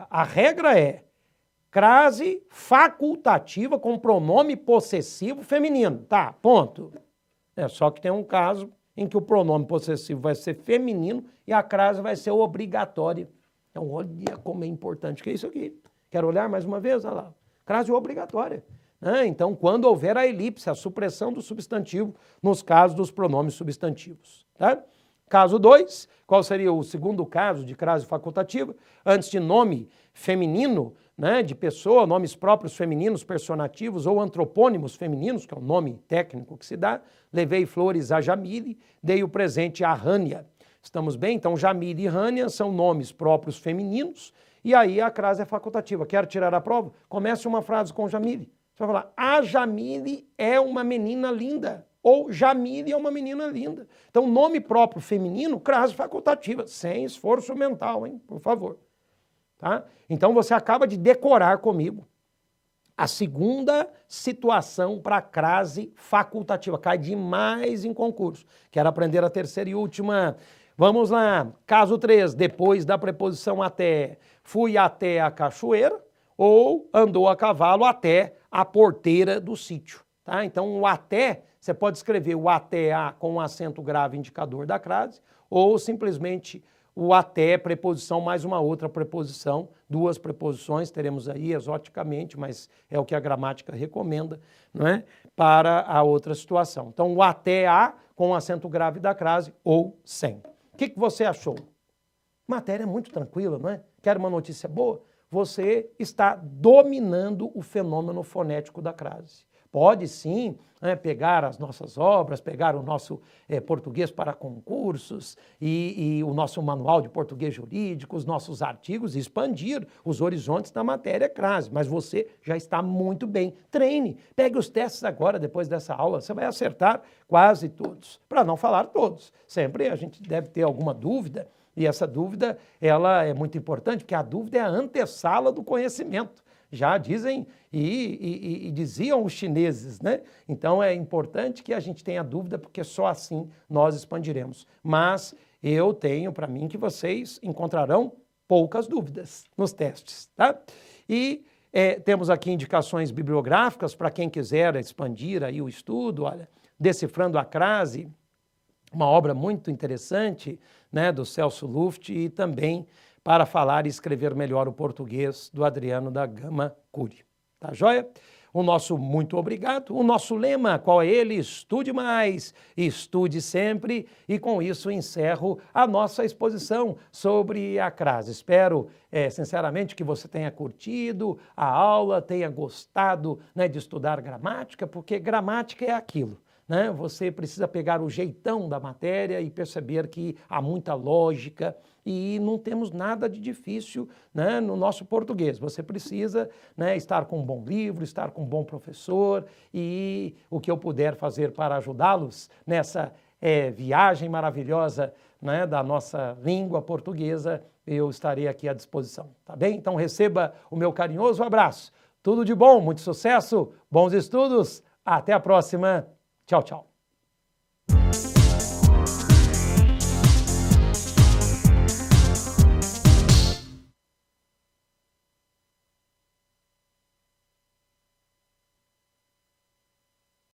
A regra é crase facultativa com pronome possessivo feminino. Tá, ponto. Só que tem um caso em que o pronome possessivo vai ser feminino e a crase vai ser obrigatória. Então, olha como é importante que é isso aqui. Quero olhar mais uma vez? Olha lá. Crase obrigatória. Então, quando houver a elipse, a supressão do substantivo nos casos dos pronomes substantivos. Tá? Caso 2, qual seria o segundo caso de crase facultativa? Antes de nome feminino, né, de pessoa, nomes próprios femininos, personativos ou antropônimos femininos, que é o nome técnico que se dá, levei flores a Jamile, dei o presente a Rânia. Estamos bem? Então, Jamile e Rânia são nomes próprios femininos e aí a crase é facultativa. Quero tirar a prova? Comece uma frase com Jamile. Você vai falar, a Jamile é uma menina linda. Ou Jamile é uma menina linda. Então, nome próprio feminino, crase facultativa, sem esforço mental, hein? Por favor. Tá? Então, você acaba de decorar comigo a segunda situação para crase facultativa. Cai demais em concurso. Quero aprender a terceira e última. Vamos lá. Caso 3, depois da preposição até. Fui até a cachoeira ou andou a cavalo até a porteira do sítio. Tá? Então, o até... Você pode escrever o até a com um acento grave indicador da crase, ou simplesmente o até, preposição, mais uma outra preposição, 2 preposições, teremos aí exoticamente, mas é o que a gramática recomenda, não é? Para a outra situação. Então, o até a com um acento grave da crase ou sem. O que você achou? Matéria muito tranquila, não é? Quer uma notícia boa? Você está dominando o fenômeno fonético da crase. Pode sim, né, pegar as nossas obras, pegar o nosso português para concursos e o nosso manual de português jurídico, os nossos artigos e expandir os horizontes da matéria crase. Mas você já está muito bem. Treine, pegue os testes agora, depois dessa aula, você vai acertar quase todos, para não falar todos. Sempre a gente deve ter alguma dúvida, e essa dúvida ela é muito importante, porque a dúvida é a antessala do conhecimento. Já dizem e diziam os chineses, né? Então é importante que a gente tenha dúvida, porque só assim nós expandiremos. Mas eu tenho para mim que vocês encontrarão poucas dúvidas nos testes, tá? E temos aqui indicações bibliográficas para quem quiser expandir aí o estudo. Olha, Decifrando a Crase, uma obra muito interessante, né, do Celso Luft, e também Para Falar e Escrever Melhor o Português, do Adriano da Gama Cury. Tá joia? O nosso muito obrigado. O nosso lema, qual é ele? Estude mais, estude sempre. E com isso encerro a nossa exposição sobre a crase. Espero, sinceramente, que você tenha curtido a aula, tenha gostado, né, de estudar gramática, porque gramática é aquilo, né? Você precisa pegar o jeitão da matéria e perceber que há muita lógica e não temos nada de difícil, né, no nosso português. Você precisa, né, estar com um bom livro, estar com um bom professor, e o que eu puder fazer para ajudá-los nessa viagem maravilhosa, né, da nossa língua portuguesa, eu estarei aqui à disposição, tá bem? Então receba o meu carinhoso abraço. Tudo de bom, muito sucesso, bons estudos, até a próxima. Tchau, tchau.